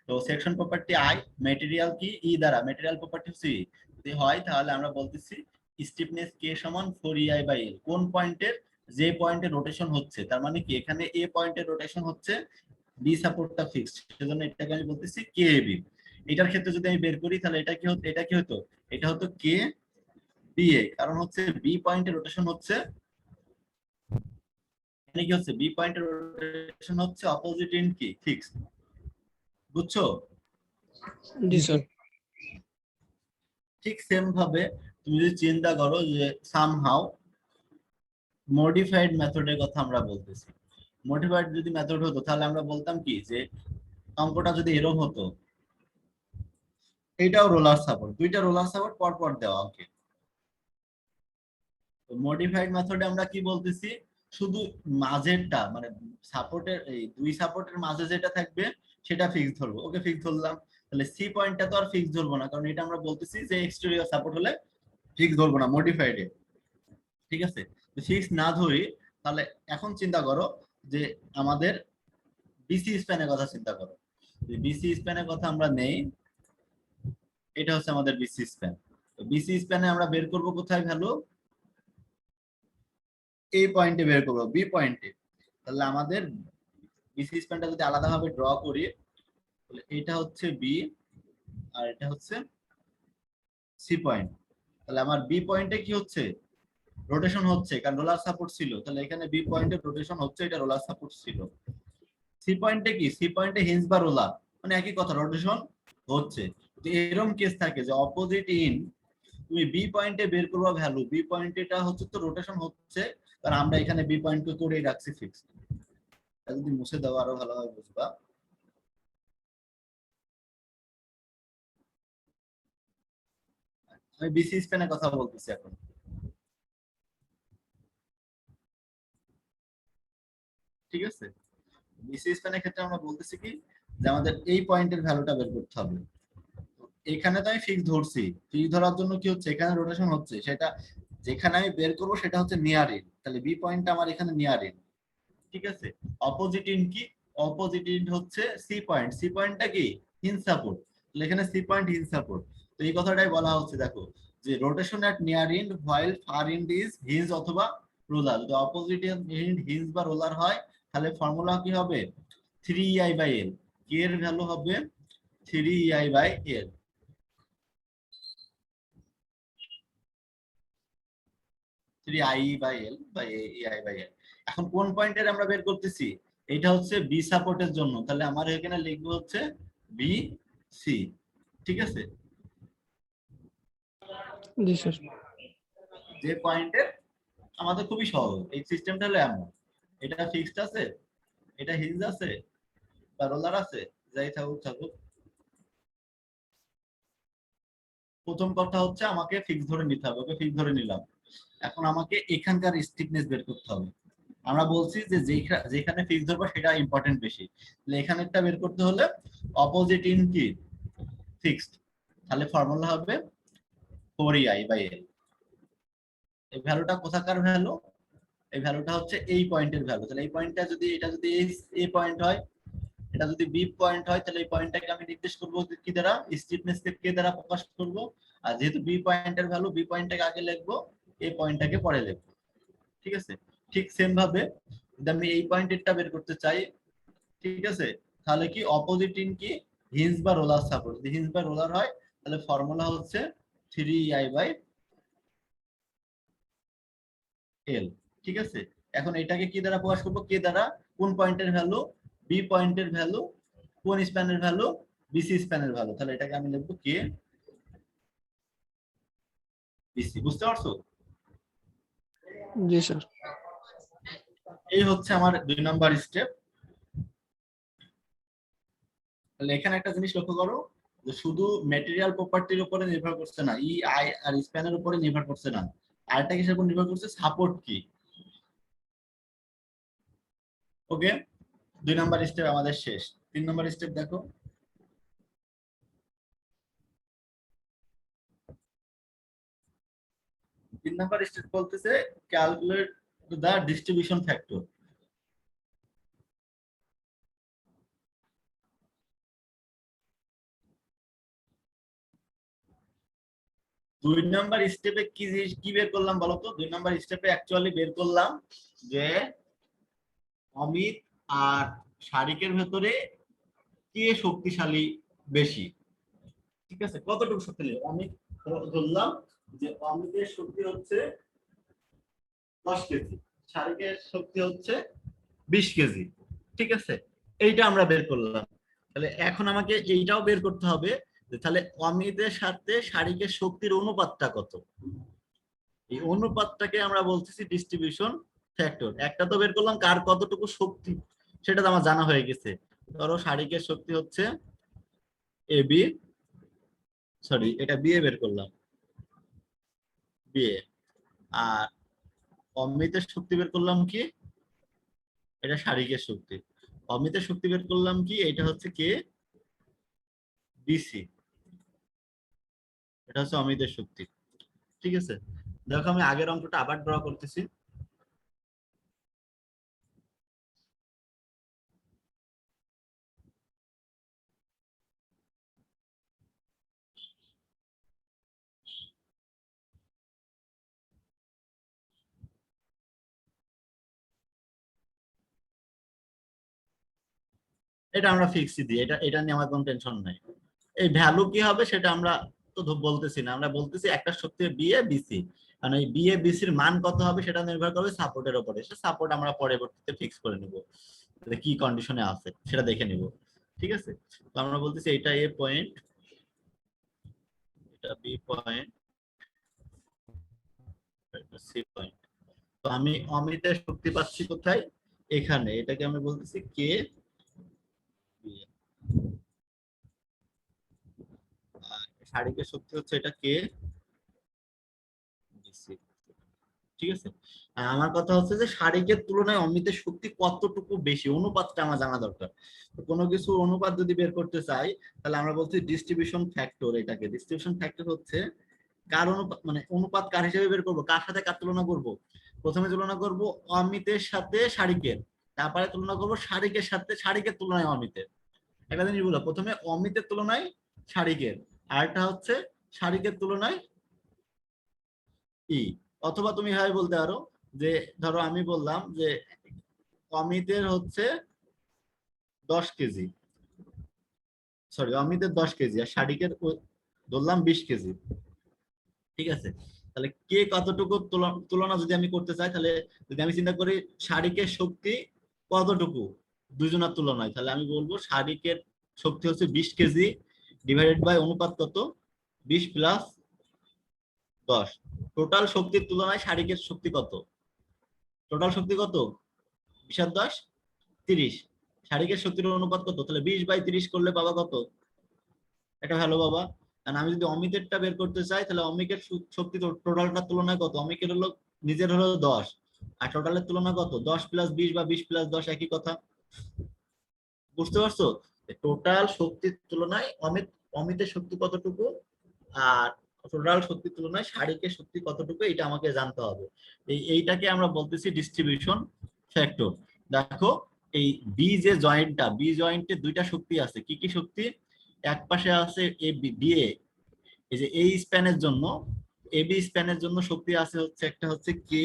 তো সেকশন প্রপার্টি আই, ম্যাটেরিয়াল কি ই দ্বারা, ম্যাটেরিয়াল প্রপার্টি সি যদি হয়, তাহলে আমরা বলতেছি স্টিফনেস কে সমান 4EI/L। কোন পয়েন্টের? যে পয়েন্টে রোটেশন হচ্ছে, তার মানে কি এখানে এ পয়েন্টে রোটেশন হচ্ছে, বি সাপোর্টটা ফিক্সড, সেজন্য এটাকে আমি বলতেছি কে বি। এটার ক্ষেত্রে যদি আমি বের করি, তাহলে এটা কি হতো, এটা হতো কে বিএ, কারণ হচ্ছে বি পয়েন্টে রোটেশন হচ্ছে, মানে কি হচ্ছে, বি পয়েন্টে রোটেশন হচ্ছে অপোজিট ইন কি ফিক্সড। বুঝছো? জি স্যার। ঠিক সেম ভাবে তুমি যদি চিন্তা করো যে সামহাউ মডিফাইড মেথডের কথা আমরা বলতেছি, মডিফাইড যদি মেথড হতো, তাহলে আমরা বলতাম কি যে অঙ্কটা যদি এরকম হতো, এটাও রোলার সাপোর্ট, দুইটা রোলার সাপোর্ট পর পর দেওয়া, ওকে। মডিফাইড মেথডে আমরা কি বলতেছি, শুধু মাঝেরটা মানে সাপোর্টের, এই দুই সাপোর্টের মাঝে যেটা থাকবে সেটা ফিক্স ধরবো, ওকে ফিক্স ধরলাম। তাহলে সি পয়েন্টটা তো আর ফিক্স ধরবো না, কারণ এটা আমরা বলতেছি যে এক্সটেরিয়র সাপোর্ট হলে ফিক্স ধরবো না মডিফাইডে, ঠিক আছে? তো ফিক্স না ধরি, তাহলে এখন চিন্তা করো যে আমাদের বিসি স্প্যানের কথা চিন্তা করো। বিসি স্প্যানের কথা আমরা নেই, এটা হচ্ছে আমাদের বিসি স্প্যান। তো বিসি স্প্যানে আমরা বের করব কোথায় ভ্যালু? এই পয়েন্টে বের করবো, বি পয়েন্টে। তাহলে আমাদের বিসি স্প্যানটা যদি আলাদাভাবে ড্র করি, তাহলে এটা হচ্ছে বি আর এটা হচ্ছে সি পয়েন্ট। তাহলে আমার বি পয়েন্টে কি হচ্ছে, রোটেশন হচ্ছে, কারণ রোলার সাপোর্ট ছিল, তাহলে এখানে বি পয়েন্টে রোটেশন হচ্ছে, এটা রোলার সাপোর্ট ছিল। সি পয়েন্টে কি, সি পয়েন্টে হিঞ্জ বা রোলার, মানে একই কথা, রোটেশন হচ্ছে। তো এরকম কেস থাকে যে অপোজিট ইন, তুমি বি পয়েন্টে বের করবা ভ্যালু, বি পয়েন্টেটা হচ্ছে তো রোটেশন হচ্ছে, কারণ আমরা এখানে বি পয়েন্টকে করেই রাখছি ফিক্স। যদি মুছে দাও আরো ভালোভাবে বুঝবা। আমি বিসি স্প্যানের কথা বলতেছি এখন, ঠিক আছে? বিসি স্প্যানের ক্ষেত্রে আমরা বলতেছি কি যে আমাদের এই পয়েন্টের ভ্যালুটা বের করতে হবে। এখানে তো আমি ফিক্স ধরছি, ফিক্স ধরার জন্য কি হচ্ছে, এখানে রোটেশন হচ্ছে, সেটা যেখানে আমি বের করব সেটা হচ্ছে নিয়ার ইন, তাহলে বি পয়েন্টটা আমার এখানে নিয়ার ইন, ঠিক আছে? অপোজিট ইন কি, অপোজিট ইন হচ্ছে সি পয়েন্ট, সি পয়েন্টটা কি হিঞ্জ সাপোর্ট, তাহলে এখানে সি পয়েন্ট হিঞ্জ সাপোর্ট। তো এই কথাটাই বলা হচ্ছে, দেখো যে rotation at near in while far end is hinge অথবা রোলার। যদি অপোজিট ইন হিঞ্জ বা রোলার হয়, তাহলে ফর্মুলা কি হবে 3EI/L, কে এর ভ্যালু হবে 3EI/L, 3IE/L বা EI/L। এখন কোন পয়েন্টের আমরা বের করতেছি, এটা হচ্ছে বি সাপোর্টের জন্য, তাহলে আমার এখানে লিখবো হচ্ছে বি সি, ঠিক আছে? জি স্যার। যে পয়েন্টে আমাদের খুবই সহজ, এই সিস্টেমটা হলো এমন, এটা ফিক্সড আছে, এটা হিঞ্জ আছে বা রোলার আছে, যাই থাকুক থাকুক, প্রথম কথা হচ্ছে আমাকে ফিক্স ধরে নিতে হবে, ওকে ফিক্স ধরে নিলাম। এখন আমাকে এখানকার স্টিফনেস বের করতে হবে। আমরা বলছি যে যেখানে ফিক্স ধরবো সেটা ইম্পর্টেন্ট বেশি, তাহলে এখানেরটা বের করতে হলে অপোজিট ইন কি ফিক্সড, তাহলে ফর্মুলা হবে 4EI/L। এই ভ্যালুটা কোথাকার ভ্যালু? এই ভ্যালুটা হচ্ছে এই পয়েন্টের ভ্যালু। তাহলে এই পয়েন্টটা যদি, এটা যদি এ পয়েন্ট হয়, এটা যদি বি পয়েন্ট হয়, তাহলে এই পয়েন্টটাকে আমি নির্দেশ করব কি দ্বারা? স্টিফনেস কে কে দ্বারা প্রকাশ করব। আর যেহেতু বি পয়েন্টের ভ্যালু, বি পয়েন্টটাকে আগে লিখবো, এই পয়েন্টটাকে পরে লিখবো। ঠিক আছে? ঠিক সেম ভাবে যদি আমি এই পয়েন্টেরটা বের করতে চাই, ঠিক আছে, তাহলে কি অপোজিট ইন কি হিঞ্জ বা রোলার সাপোর্ট। যদি হিঞ্জ বা রোলার হয় তাহলে ফর্মুলা হচ্ছে 3EI/L। ঠিক আছে? এখন এটাকে কি দ্বারা প্রকাশ করব? কে দ্বারা? কোন পয়েন্টের ভ্যালু? বি পয়েন্টের ভ্যালু। কোন স্প্যানের ভ্যালু? বিসি স্প্যানের ভ্যালু। তাহলে এটাকে আমি লিখবো কে বিসি। বুঝতে পারছো? জি স্যার। এই হচ্ছে আমার 2 নাম্বার স্টেপ। তাহলে এখানে একটা জিনিস লক্ষ্য করো, যে শুধু ম্যাটেরিয়াল প্রপার্টির উপরে নির্ভর করছে না, ই আই আর স্প্যানের উপরে নির্ভর করছে না, আরেকটা কিসের উপর নির্ভর করছে? সাপোর্ট কি। ওকে, 2 নাম্বার স্টেপ আমাদের শেষ। 3 নাম্বার স্টেপ দেখো। 3 নাম্বার স্টেপ বলতেছে ক্যালকুলেট দ্য ডিস্ট্রিবিউশন ফ্যাক্টর। দুই নাম্বার স্টেপে কি বের করলাম বলতো? 2 নাম্বার স্টেপে অ্যাকচুয়ালি বের করলাম যে অমিত আর শারিকের ভেতরে কে শক্তিশালী বেশি। ঠিক আছে? কতটুকু শক্তিশালী? অমিত ধরলাম যে অমিতের শক্তি হচ্ছে 10 কেজি, শারিকের শক্তি হচ্ছে 20 কেজি। ঠিক আছে? এইটা আমরা বের করলাম। তাহলে এখন আমাকে এইটাও বের করতে হবে যে তাহলে অমিতের সাথে শারিকের শক্তির অনুপাতটা কত। এই অনুপাতটাকে আমরা বলতেছি ডিস্ট্রিবিউশন ফ্যাক্টর। একটা তো বের করলাম কার কতটুকু শক্তি, সেটা তো আমার জানা হয়ে গেছে। ধরো শারিকের শক্তি হচ্ছে এ বি, সরি এটা বিএ বের করলাম, বিএ। আর অমিতের শক্তি বের করলাম কি? এটা শারিকের শক্তি। অমিতের শক্তি বের করলাম কি? এটা হচ্ছে কে বিসি। এটা হচ্ছে অমিতের শক্তি। ঠিক আছে? দেখো আমি আগের অঙ্কটা আবার ড্র করতেছি। এটা আমরা ফিক্সই দিই, এটা এটা নিয়ে আমার কোনো টেনশন নাই। এই ভ্যালু কি হবে সেটা আমরা তো বলতেছি না, আমরা বলতেছি একটা শক্তি বিএ বিসি, কারণ এই বিএ বিসির মান কত হবে সেটা নির্ভর করবে সাপোর্টের উপরে। সে সাপোর্ট আমরা পরবর্তীতে ফিক্স করে নিব, কি কন্ডিশনে আছে সেটা দেখে নিব। ঠিক আছে? তো আমরা বলতেছি এটা এ পয়েন্ট, এটা বি পয়েন্ট, এটা সি পয়েন্ট। তো আমি অমিতের শক্তি পাচ্ছি কোথায়? এখানে। এটাকে আমি বলতেছি কে বি। শারীরিক শক্তি হচ্ছে এটা কে বিসি। ঠিক আছে? আর আমার কথা হচ্ছে যে শারীরিকের তুলনায় অমিতের শক্তি কতটুকু বেশি, অনুপাতটা আমার জানা দরকার। তো কোনো কিছু অনুপাত যদি বের করতে চাই তাহলে আমরা বলছি ডিস্ট্রিবিউশন ফ্যাক্টর। এটাকে ডিস্ট্রিবিউশন ফ্যাক্টর হচ্ছে কার অনুপাত, মানে অনুপাত কার হিসেবে বের করব, কার সাথে কার তুলনা করব? প্রথমে তুলনা করব অমিতের সাথে শারীরিকের, তারপরে তুলনা করব শারীরিকের সাথে শারীরিকের তুলনায় অমিতের। একটা জিনিস বলো, প্রথমে অমিতের তুলনায় শারীরিকের, আরেকটা হচ্ছে শারীরিকের তুলনায় ই। অথবা তুমি এভাবে বলতে পারো যে ধরো আমি বললাম যে অমিতের হচ্ছে 10 কেজি, সরি অমিতের 10 কেজি আর শারিকের ধরলাম 20 কেজি। ঠিক আছে? তাহলে কে কতটুকু তুলনা যদি আমি করতে চাই, তাহলে যদি আমি চিন্তা করি শারিকের শক্তি কতটুকু দুজনের তুলনায়, তাহলে আমি বলবো শারিকের শক্তি হচ্ছে 20 কেজি ডিভাইডেড বাই অনুপাত কত? 20 প্লাস 10। টোটাল শক্তির তুলনায় শারিকের শক্তি কত? টোটাল শক্তি কত? 20 আর 10 30। শারীরিক শক্তির অনুপাত কত? তাহলে 20/30 করলে পাবা কত? এটা ভালো বাবা। কারণ আমি যদি অমিতেরটা বের করতে চাই তাহলে অমিকের শক্তি টোটালটার তুলনায় কত? অমিকের হলো নিজের হলো 10 আর টোটালের তুলনা কত? 10 + 20 বা 20 + 10 একই কথা। বুঝতে পারছো? টোটাল শক্তির তুলনায় অমিতের শক্তি কতটুকু আর টোটাল শক্তির তুলনায় শারীরিক শক্তি কতটুকু এটা আমাকে জানতে হবে। এইটাকে আমরা বলতেছি ডিস্ট্রিবিউশন ফ্যাক্টর। দেখো এই বি যে জয়েন্টটা, বি জয়েন্টে দুইটা শক্তি আছে, কি কি শক্তি? এক পাশে আছে এ বি এ, এই যে এই স্প্যানের জন্য, এ বি স্প্যানের জন্য শক্তি আছে হচ্ছে একটা হচ্ছে K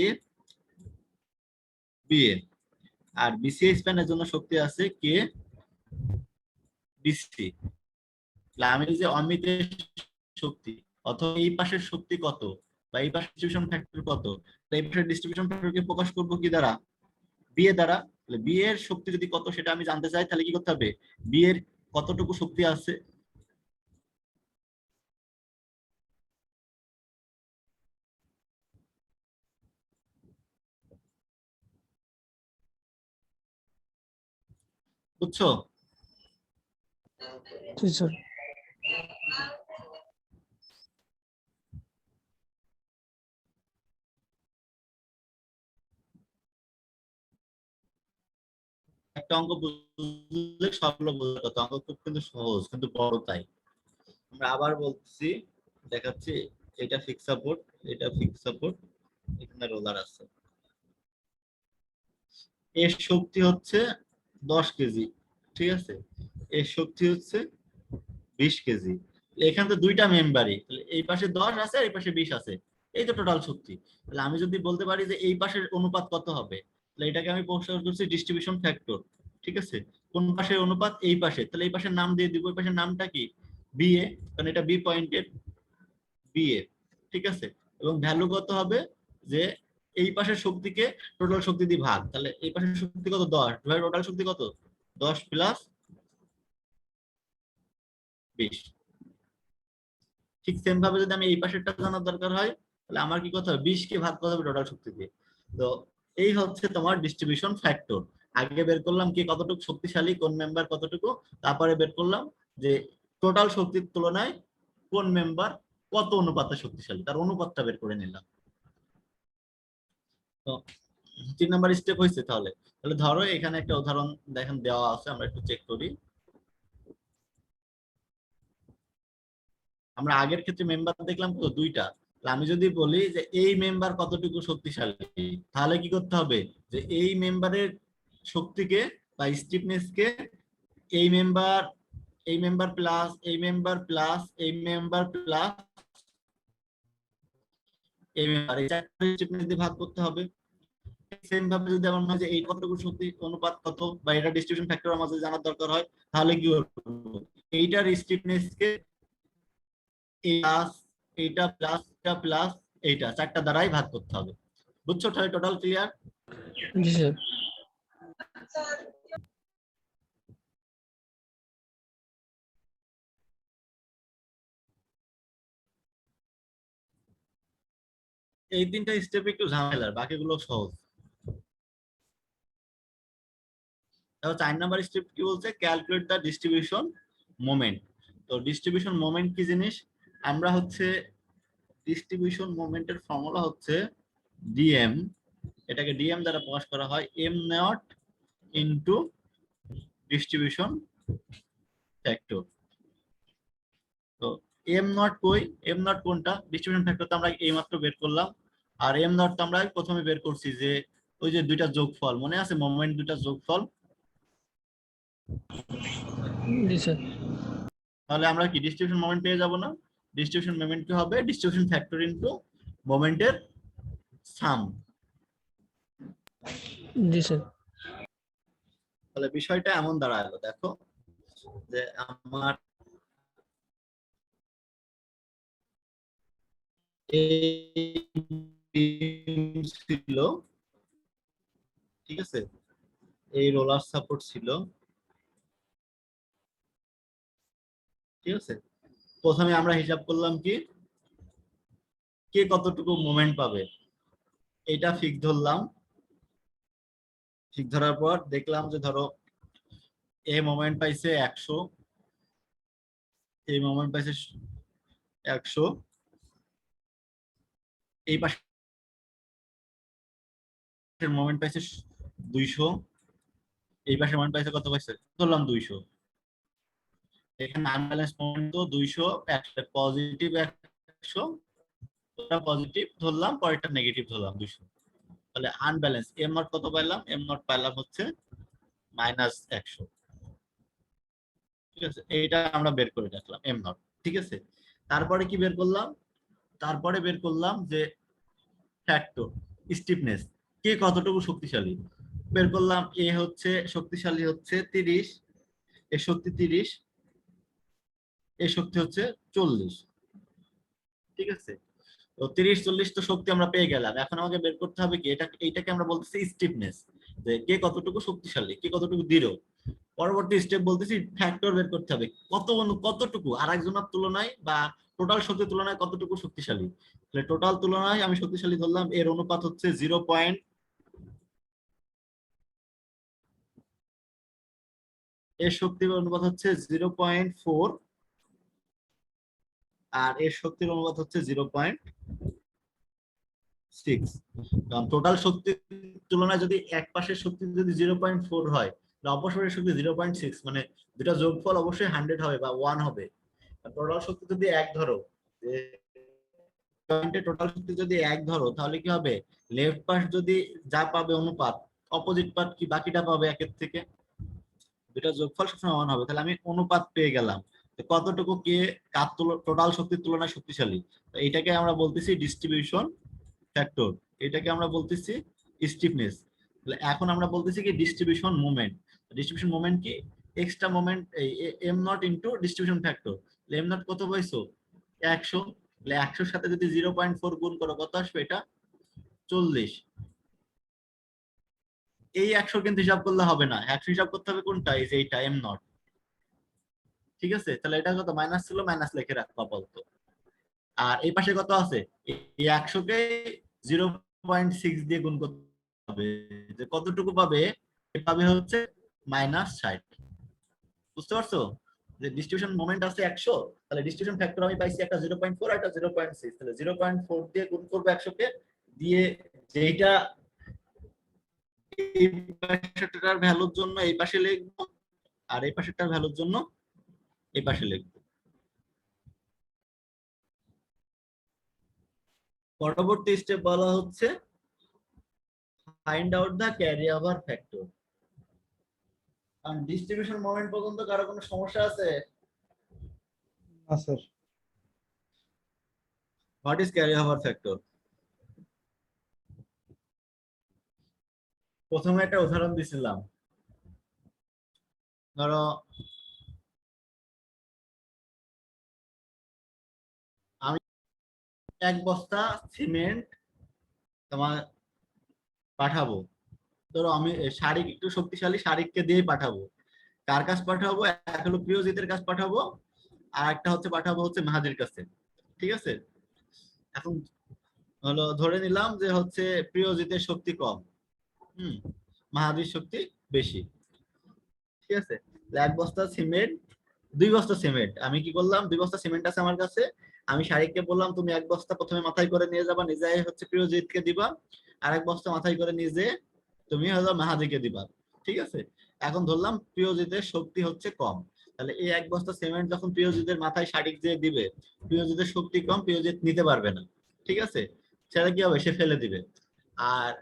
B A, R BC স্প্যানের জন্য শক্তি আছে কে বিসি। আমি যে অমিতের শক্তি অথবা এই পাশের শক্তি কত বা এই পাশের ডিস্ট্রিবিউশন ফ্যাক্টর কত, এই পাশের ডিস্ট্রিবিউশন ফ্যাক্টরকে প্রকাশ করব কি দ্বারা? বি এর দ্বারা। তাহলে বি এর শক্তি যদি কত সেটা আমি জানতে চাই, তাহলে কি করতে হবে? বি এর কতটুকু শক্তি আছে বুঝছো? জি স্যার। একটা অঙ্ক বুঝলে সবগুলো বোঝার কথা, অঙ্ক খুব কিন্তু সহজ কিন্তু বড় তাই। আমরা আবার বলছি, দেখাচ্ছি, এটা ফিক্স সাপোর্ট, এটা ফিক্স সাপোর্ট, এখানে রোলার আছে। এর শক্তি হচ্ছে 10 কেজি, ঠিক আছে? এর শক্তি হচ্ছে 20 কেজি। এখানে তো দুইটা মেম্বারই, তাহলে এই পাশে 10 আছে আর এই পাশে 20 আছে, এই তো টোটাল শক্তি। তাহলে আমি যদি বলতে পারি যে এই পাশের অনুপাত কত হবে, তাহলে এটাকে আমি প্রকাশ করছি ডিস্ট্রিবিউশন ফ্যাক্টর, ঠিক আছে? কোন পাশের অনুপাত? এই পাশে, তাহলে এই পাশের নাম দিয়ে দিব, এই পাশের নামটা কি? বি এ, কারণ এটা বি পয়েন্টের বি এ, ঠিক আছে? এবং ভ্যালু কত হবে? যে এই পাশের শক্তিকে টোটাল শক্তি দিয়ে ভাগ, তাহলে এই পাশের শক্তি কত? 10, টোটাল শক্তি কত? 10 প্লাস 20। ঠিক সেম ভাবে যদি আমি এই পাশেরটা জানার দরকার হয়, তাহলে আমার কি করতে হবে? 20 কে ভাগ করতে হবে টোটাল শক্তি দিয়ে। তো এই হচ্ছে তোমার ডিস্ট্রিবিউশন ফ্যাক্টর। আগে বের করলাম কি কতটুকু শক্তিশালী, কোন মেম্বার কতটুকু, তারপরে বের করলাম যে টোটাল শক্তির তুলনায় কোন মেম্বার কত অনুপাতে শক্তিশালী, তার অনুপাতটা বের করে নিলাম। তো 3 নাম্বার স্টেপ হয়েছে। তাহলে তাহলে ধরো এখানে একটা উদাহরণ দেখেন দেওয়া আছে, আমরা একটু চেক করি। আমরা আগের ক্ষেত্রে মেম্বার দেখলাম তো দুইটা, আমি যদি বলি যে এই মেম্বার কতটুকু শক্তিশালী, তাহলে কি করতে হবে? যে এই মেম্বারের শক্তিকে বা স্টিফনেস কে এই মেম্বার, এই মেম্বার প্লাস এই মেম্বার প্লাস এই মেম্বার প্লাস এই মেম্বার, এই চারটি স্টিফনেস দিয়ে ভাগ করতে হবে। সেম ভাবে যদি এমন হয় যে এই কতটুকু শক্তি অনুপাত কত বা এটা ডিস্ট্রিবিউশন ফ্যাক্টর আমাদের জানার দরকার হয়, তাহলে কি করব? এইটার স্টিফনেস কে প্লাস এইটা প্লাস এটা প্লাস এইটা, চারটা দ্বারাই ভাগ করতে হবে। বুঝছো? তাহলে টোটাল ক্লিয়ার? জি স্যার। এই তিনটা স্টেপ একটু ঝামেলার, বাকিগুলো সহজ। তাহলে 4 নাম্বার স্টেপ কি বলছে? Calculate the distribution moment. তো ডিস্ট্রিবিউশন মোমেন্ট কি জিনিস? আমরা হচ্ছে ডিস্ট্রিবিউশন মোমেন্টের ফর্মুলা হচ্ছে ডিএম, এটাকে ডিএম দ্বারা প্রকাশ করা হয় am not into distribution factor. তো এম নট কই? এম নট কোনটা? ডিস্ট্রিবিউশন ফ্যাক্টর তো আমরা এইমাত্র বের করলাম। আর এম নট তো আমরা প্রথমে বের করছি যে ওই যে দুইটা যোগফল, মনে আছে? মোমেন্ট দুইটা যোগফল। জি স্যার। তাহলে আমরা কি ডিস্ট্রিবিউশন মোমেন্ট পেয়ে যাব না? ডিস্ট্রিবিউশন মোমেন্ট কি হবে? ডিস্ট্রিবিউশন ফ্যাক্টর ইনটু মোমেন্টের সাম। জি স্যার। তাহলে বিষয়টা এমন দাঁড়ালো, দেখো যে আমার ছিল, ঠিক আছে? এই রোলার সাপোর্ট ছিল, ঠিক আছে? প্রথমে আমরা হিসাব করলাম কি কে কতটুকু মোমেন্ট পাবে, এটা ফিক্স ধরলাম। ফিক্স ধরার পর দেখলাম যে ধরো এ মোমেন্ট পাইছে 100, এই মোমেন্ট পাইছে 100, এই পাশের মোমেন্ট পাইছে 200, এই পাশের মোমেন্ট পাইছে কত? পাইছে ধরলাম 200। এখানে আনব্যালেন্স মোমেন্ট তো 200, একটা পজিটিভ 100, ওটা পজিটিভ ধরলাম, পরেরটা নেগেটিভ ধরলাম 200। তাহলে আনব্যালেন্স এম নট কত পাইলাম? এম নট পাইলাম হচ্ছে -100। ঠিক আছে, এইটা আমরা বের করে রাখলাম এম নট। ঠিক আছে, তারপরে কি বের করলাম? তারপরে বের করলাম যে ফ্যাক্টর স্টিফনেস, কে কতটুকু শক্তিশালী বের করলাম। এ হচ্ছে শক্তিশালী হচ্ছে 30, এর শক্তি 30, এর শক্তি হচ্ছে 40। ঠিক আছে, তো 30-40 তো শক্তি আমরা পেয়ে গেলাম। এখন আমাকে বের করতে হবে কি, এইটাকে আমরা বলতেছি স্টিফনেস, যে কে কতটুকু শক্তিশালী, কে কতটুকু দৃঢ়। পরবর্তী স্টেপ বলতেছি ফ্যাক্টর বের করতে হবে, কতটুকু আরেকজনের তুলনায় বা টোটাল শক্তির তুলনায় কতটুকু শক্তিশালী। তাহলে টোটাল তুলনায় আমি শক্তিশালী ধরলাম, এর অনুপাত হচ্ছে 0. এর শক্তির অনুপাত হচ্ছে 0.4, আর এর শক্তির অনুপাত হচ্ছে 0.6। কারণ টোটাল শক্তির তুলনায় যদি এক পাশের শক্তি যদি 0.4 হয়, অপর পাশের শক্তি 0.6, মানে দুটা যোগফল অবশ্যই 100 হবে বা 1 হবে। টোটাল শক্তি যদি এক ধরো, টোটাল শক্তি যদি এক ধরো, তাহলে কি হবে? লেফট পাশ যদি যা পাবে অনুপাত, অপোজিট পার্ট কি বাকিটা পাবে একের থেকে, দুটা যোগফল সবসময় 1 হবে। তাহলে আমি অনুপাত পেয়ে গেলাম কতটুকু কে কার টোটাল শক্তির তুলনায় শক্তিশালী। এইটাকে আমরা বলতেছি ডিস্ট্রিবিউশন ফ্যাক্টর, এটাকে আমরা বলতেছি স্টিফনেস। তাহলে এখন আমরা বলতেছি কি ডিস্ট্রিবিউশন মোমেন্ট। ডিস্ট্রিবিউশন মোমেন্ট কি? Extra moment am not into distribution factor. Am not কত পাইছো? 100। তাহলে 100 সাথে যদি 0.4 গুণ করো কত আসবে? এটা 40। এই 100 কিন্তু হিসাব করলে হবে না, 100 হিসাব করতে হবে কোনটা? এই যে এইটা এম নট। ঠিক আছে, তাহলে এটা কত? মাইনাস ছিল, মাইনাস লিখে রাখবো আপাতত। আর এই পাশে কত আছে? এই 100 কে 0.6 দিয়ে গুণ করতে হবে, যে কতটুকু পাবে? পাবে হচ্ছে -60। বুঝতে পারছো? যে ডিস্ট্রিবিউশন মোমেন্ট আছে 100, তাহলে ডিস্ট্রিবিউশন ফ্যাক্টর আমি পাইছি একটা 0.4 আর একটা 0.6। তাহলে 0.4 দিয়ে গুণ করব 100 কে দিয়ে, যেটা এই পাশেরটার ভ্যালুর জন্য এই পাশে লিখবো, আর এই পাশেরটার ভ্যালুর জন্য এই পাশে লিখবো। পরবর্তী স্টেপ বলা হচ্ছে find out the carry over factor. আর ডিস্ট্রিবিউশন মোমেন্ট পর্যন্ত কারো কোনো সমস্যা আছে? না sir. What is carry over factor? প্রথমে একটা উদাহরণ দিছিলাম, ধরো আমি 1 বস্তা সিমেন্ট তোমার পাঠাবো। ধরো আমি শারীরিক একটু শক্তিশালী শারীরিককে দিয়ে পাঠাবো। কার কাছে পাঠাবো? এক হলো প্রিয়জিতের কাছে পাঠাবো, আর একটা হচ্ছে পাঠাবো হচ্ছে মাহাদির কাছে। ঠিক আছে, এখন হলো ধরে নিলাম যে হচ্ছে প্রিয়জিতের শক্তি কম, মাহাদির শক্তি বেশি। ঠিক আছে, 1 বস্তা সিমেন্ট, 2 বস্তা সিমেন্ট, আমি কি করলাম? 2 বস্তা সিমেন্ট আছে আমার কাছে, আমি শারীরিককে বললাম তুমি 1 বস্তা প্রথমে মাথায় করে নিয়ে যাবা, নিজে হচ্ছে প্রিয়জিৎকে দিবা, আর 1 বস্তা মাথায় করে নিজে তুমি হলো মাহাদিকে দিবা। ঠিক আছে, এখন ধরলাম প্রিয়জিতের শক্তি হচ্ছে কম, তাহলে এই 1 বস্তা সিমেন্ট যখন প্রিয়জিতের মাথায় শারীরিক দিয়ে দিবে, প্রিয়জিতের শক্তি কম, প্রিয়জিৎ নিতে পারবে না। ঠিক আছে, সেটা কি হবে? সে ফেলে দিবে। আর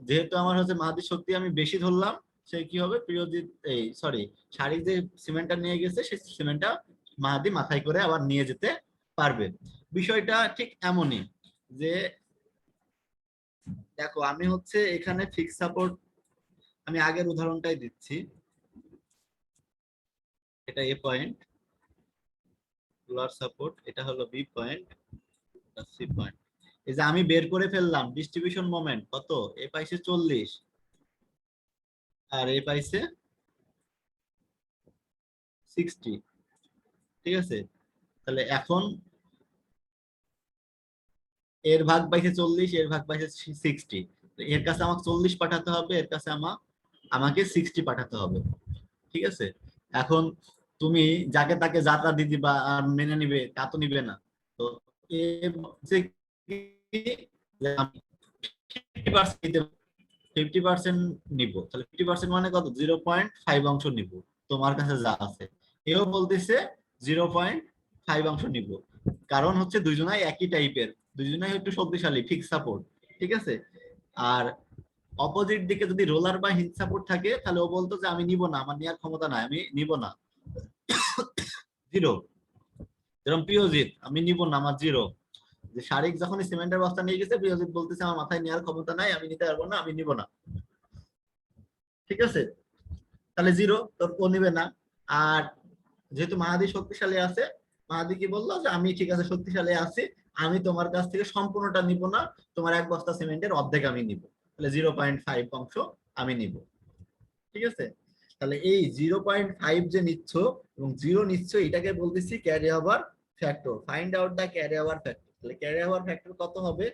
যেহেতু আমার হচ্ছে মাহাদির শক্তি আমি বেশি ধরলাম, সে কি হবে? প্রিয়জিৎ এই সরি শারীরিক যে সিমেন্টটা নিয়ে গেছে সেই সিমেন্টটা মাহাদি মাথায় করে আবার নিয়ে যেতে পারবে। বিষয়টা ঠিক এমনই, যে দেখো আমি হচ্ছে এখানে ফিক্স সাপোর্ট, আমি আগের উদাহরণটাই দিচ্ছি, এটা এ পয়েন্ট, লোয়ার সাপোর্ট, এটা হলো বি পয়েন্ট, সি পয়েন্ট। এই যে আমি বের করে ফেললাম ডিস্ট্রিবিউশন মোমেন্ট কত, এ পাইছে 40 আর এ পাইছে 60। ঠিক আছে, তাহলে এখন এর ভাগ পাইছে 40, এর ভাগ পাইছে 60। এর কাছে আমাকে 40 পাঠাতে হবে, এর কাছে আমাকে 60 পাঠাতে হবে। ঠিক আছে, এখন তুমি যাকে তাকে যাত্রা দিয়ে দিবা আর মেনে নিবে তা তো নিবে না। তো এ বলছে কি যে আমি 50% নিব, তাহলে 50% মানে কত? 0.5 অংশ নিব তোমার কাছে যা আছে। এও বলতেছে 0.5 অংশ নিব। কারণ হচ্ছে দুইজনাই একই টাইপের, দুইজনাই একটু শক্তিশালী ফিক্স সাপোর্ট, ঠিক আছে। আর অপোজিট দিকে যদি রোলার বা হিঞ্জ সাপোর্ট থাকে তাহলে ও বলতো যে আমি নিব না, আমার নেওয়ার ক্ষমতা নাই, আমি নিব না, জিরো। যেরকম প্রিয়জিৎ, আমি নিব না, আমার জিরো। যে শারিক যখন সিমেন্টের বস্তা নিয়ে গেছে, প্রিয়জিৎ বলতেছে আমার মাথায় নেওয়ার ক্ষমতা নাই, আমি নিতে পারবো না, আমি নিব না, ঠিক আছে। তাহলে জিরো, তোর ও নিবে না। আর যেহেতু মাহাদি শক্তিশালী আছে, মাহাদি কি বললো যে আমি ঠিক আছে শক্তিশালী আছি, আমি তোমার কাছ থেকে সম্পূর্ণটা নিব না, তোমার এক বস্তা সিমেন্টের অর্ধেক আমি নিব, তাহলে 0.5 অংশ আমি নিব, ঠিক আছে। তাহলে এই 0.5 যে নিচ্ছ এবং জিরো নিচ্ছ, এটাকে বলতেছি carry over factor. Find out the carry over factor. তাহলে ক্যারি ওভার ফ্যাক্টর কত হবে?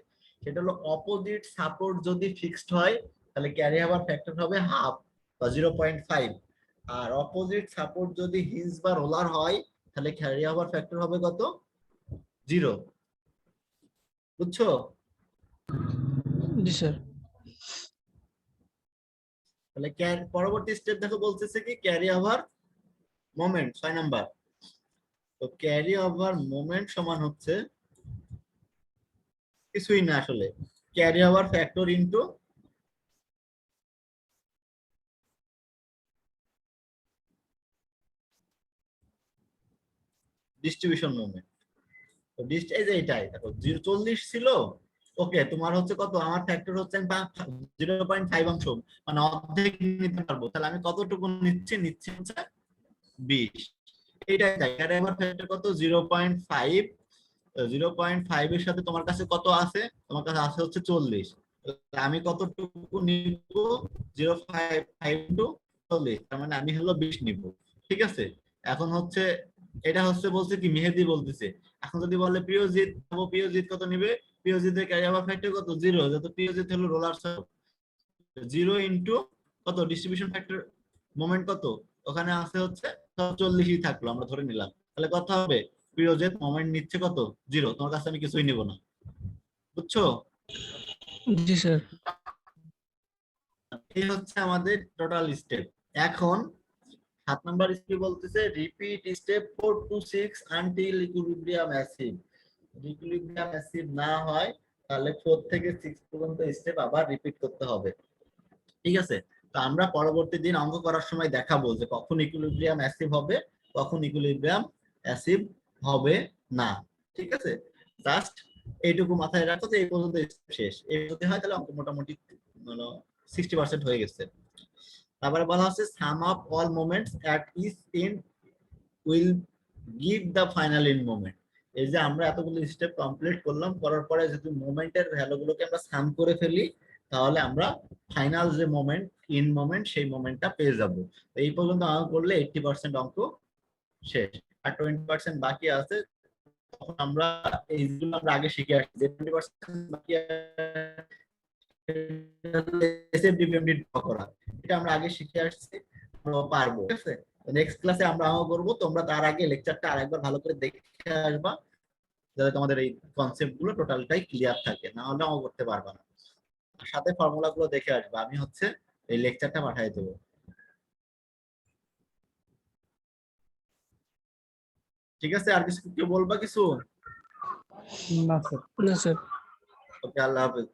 সেটা হলো অপোজিট সাপোর্ট যদি ফিক্সড হয় তাহলে ক্যারি ওভার ফ্যাক্টর হবে হাফ বা 0.5। আর অপোজিট সাপোর্ট যদি হিঞ্জ বা রোলার হয় তাহলে ক্যারি ওভার ফ্যাক্টর হবে কত? জিরো। বুঝছো? জি স্যার। তাহলে পরবর্তী স্টেপ দেখো, বলতেছে কি ক্যারি ওভার মোমেন্ট 6 নাম্বার। তো ক্যারি ওভার মোমেন্ট সমান হচ্ছে কিছুই না আসলে, carry over factor into distribution moment. তো এই যে এটাই দেখো 40 ছিল, ওকে তোমার হচ্ছে কত, আমার ফ্যাক্টর হচ্ছে 0.5 অংশ, মানে অর্ধেক নিতে পারবো, তাহলে আমি কতটুকু নিচ্ছি? নিচ্ছি হচ্ছে 20। এইটাই তাই, ক্যারি ওভার ফ্যাক্টর কত? 0.5। 0.5 এর সাথে তোমার কাছে কত আছে? তোমার কাছে আছে হচ্ছে 40। আমি কতটুকু নিব? 0.5 টু 40, তার মানে আমি হলো 20 নিব, ঠিক আছে। এখন হচ্ছে এটা হচ্ছে বলছে কি মেহেদি বলতেছে, এখন যদি বলে প্রিয়জিৎ, প্রিয়জিৎ কত নিবে? প্রিয়জিতের ক্যারি ওভার ফ্যাক্টর কত? জিরো, যেহেতু প্রিয়জিৎ হলো রোলার সাপোর্ট। জিরো ইন্টু কত ডিস্ট্রিবিউশন ফ্যাক্টর মোমেন্ট কত? ওখানে আছে হচ্ছে 40ই থাকলো, আমরা ধরে নিলাম, তাহলে কত হবে? প্রিয়জিৎ মোমেন্ট নিচ্ছে কত? জিরো, তোমার কাছে আমি কিছুই নিব না। বুঝছো? জি স্যার। এই হচ্ছে আমাদের টোটাল স্টেপ। এখন 7 নাম্বার স্টেপ বলতেছে repeat step 4 to 6 until equilibrium achieve. Equilibrium achieve না হয় তাহলে 4 থেকে 6 পর্যন্ত স্টেপ আবার রিপিট করতে হবে, ঠিক আছে। তো আমরা পরবর্তী দিন অঙ্ক করার সময় দেখাবো যে কখন ইকুইলিব্রিয়াম অ্যাচিভ হবে, কখন ইকুইলিব্রিয়াম অ্যাচিভ হবে না, ঠিক আছে। জাস্ট এইটুকু মাথায় রাখো যে এই পর্যন্ত step শেষ, এই যদি হয় তাহলে অঙ্ক মোটামুটি মানে 60% হয়ে গেছে। তারপরে বলা হচ্ছে sum up all moments at each end will give the final in moment. এই যে আমরা এতগুলো স্টেপ কমপ্লিট করলাম, করার পরে যদি মোমেন্টের ভ্যালুগুলোকে আমরা সাম করে ফেলি তাহলে আমরা ফাইনাল যে মোমেন্ট ইন মোমেন্ট সেই মোমেন্টটা পেয়ে যাব। এই পর্যন্ত অঙ্ক করলে 80% অঙ্ক শেষ, আর 20% বাকি আছে। তখন আমরা এইগুলো আমরা আগে শিখে আসছি, যে 20% বাকি এসএফডিপিএমডি ড্র করা, এটা আমরা আগে শিখে আসছি, আমরা পারবো, ঠিক আছে। নেক্সট ক্লাসে আমরা অঙ্ক করব, তোমরা তার আগে লেকচারটা আরেকবার ভালো করে দেখে আসবা, যাতে তোমাদের এই কনসেপ্ট গুলো টোটালটাই ক্লিয়ার থাকে, না হলে অঙ্ক করতে পারবা না। সাথে ফর্মুলা গুলো দেখে আসবা, আমি হচ্ছে এই লেকচারটা পাঠিয়ে দেবো। ঠিক আছে, আর কিছু কেউ বলবা কিছু? না স্যার। না স্যার। ওকে, আল্লাহ হাফেজ।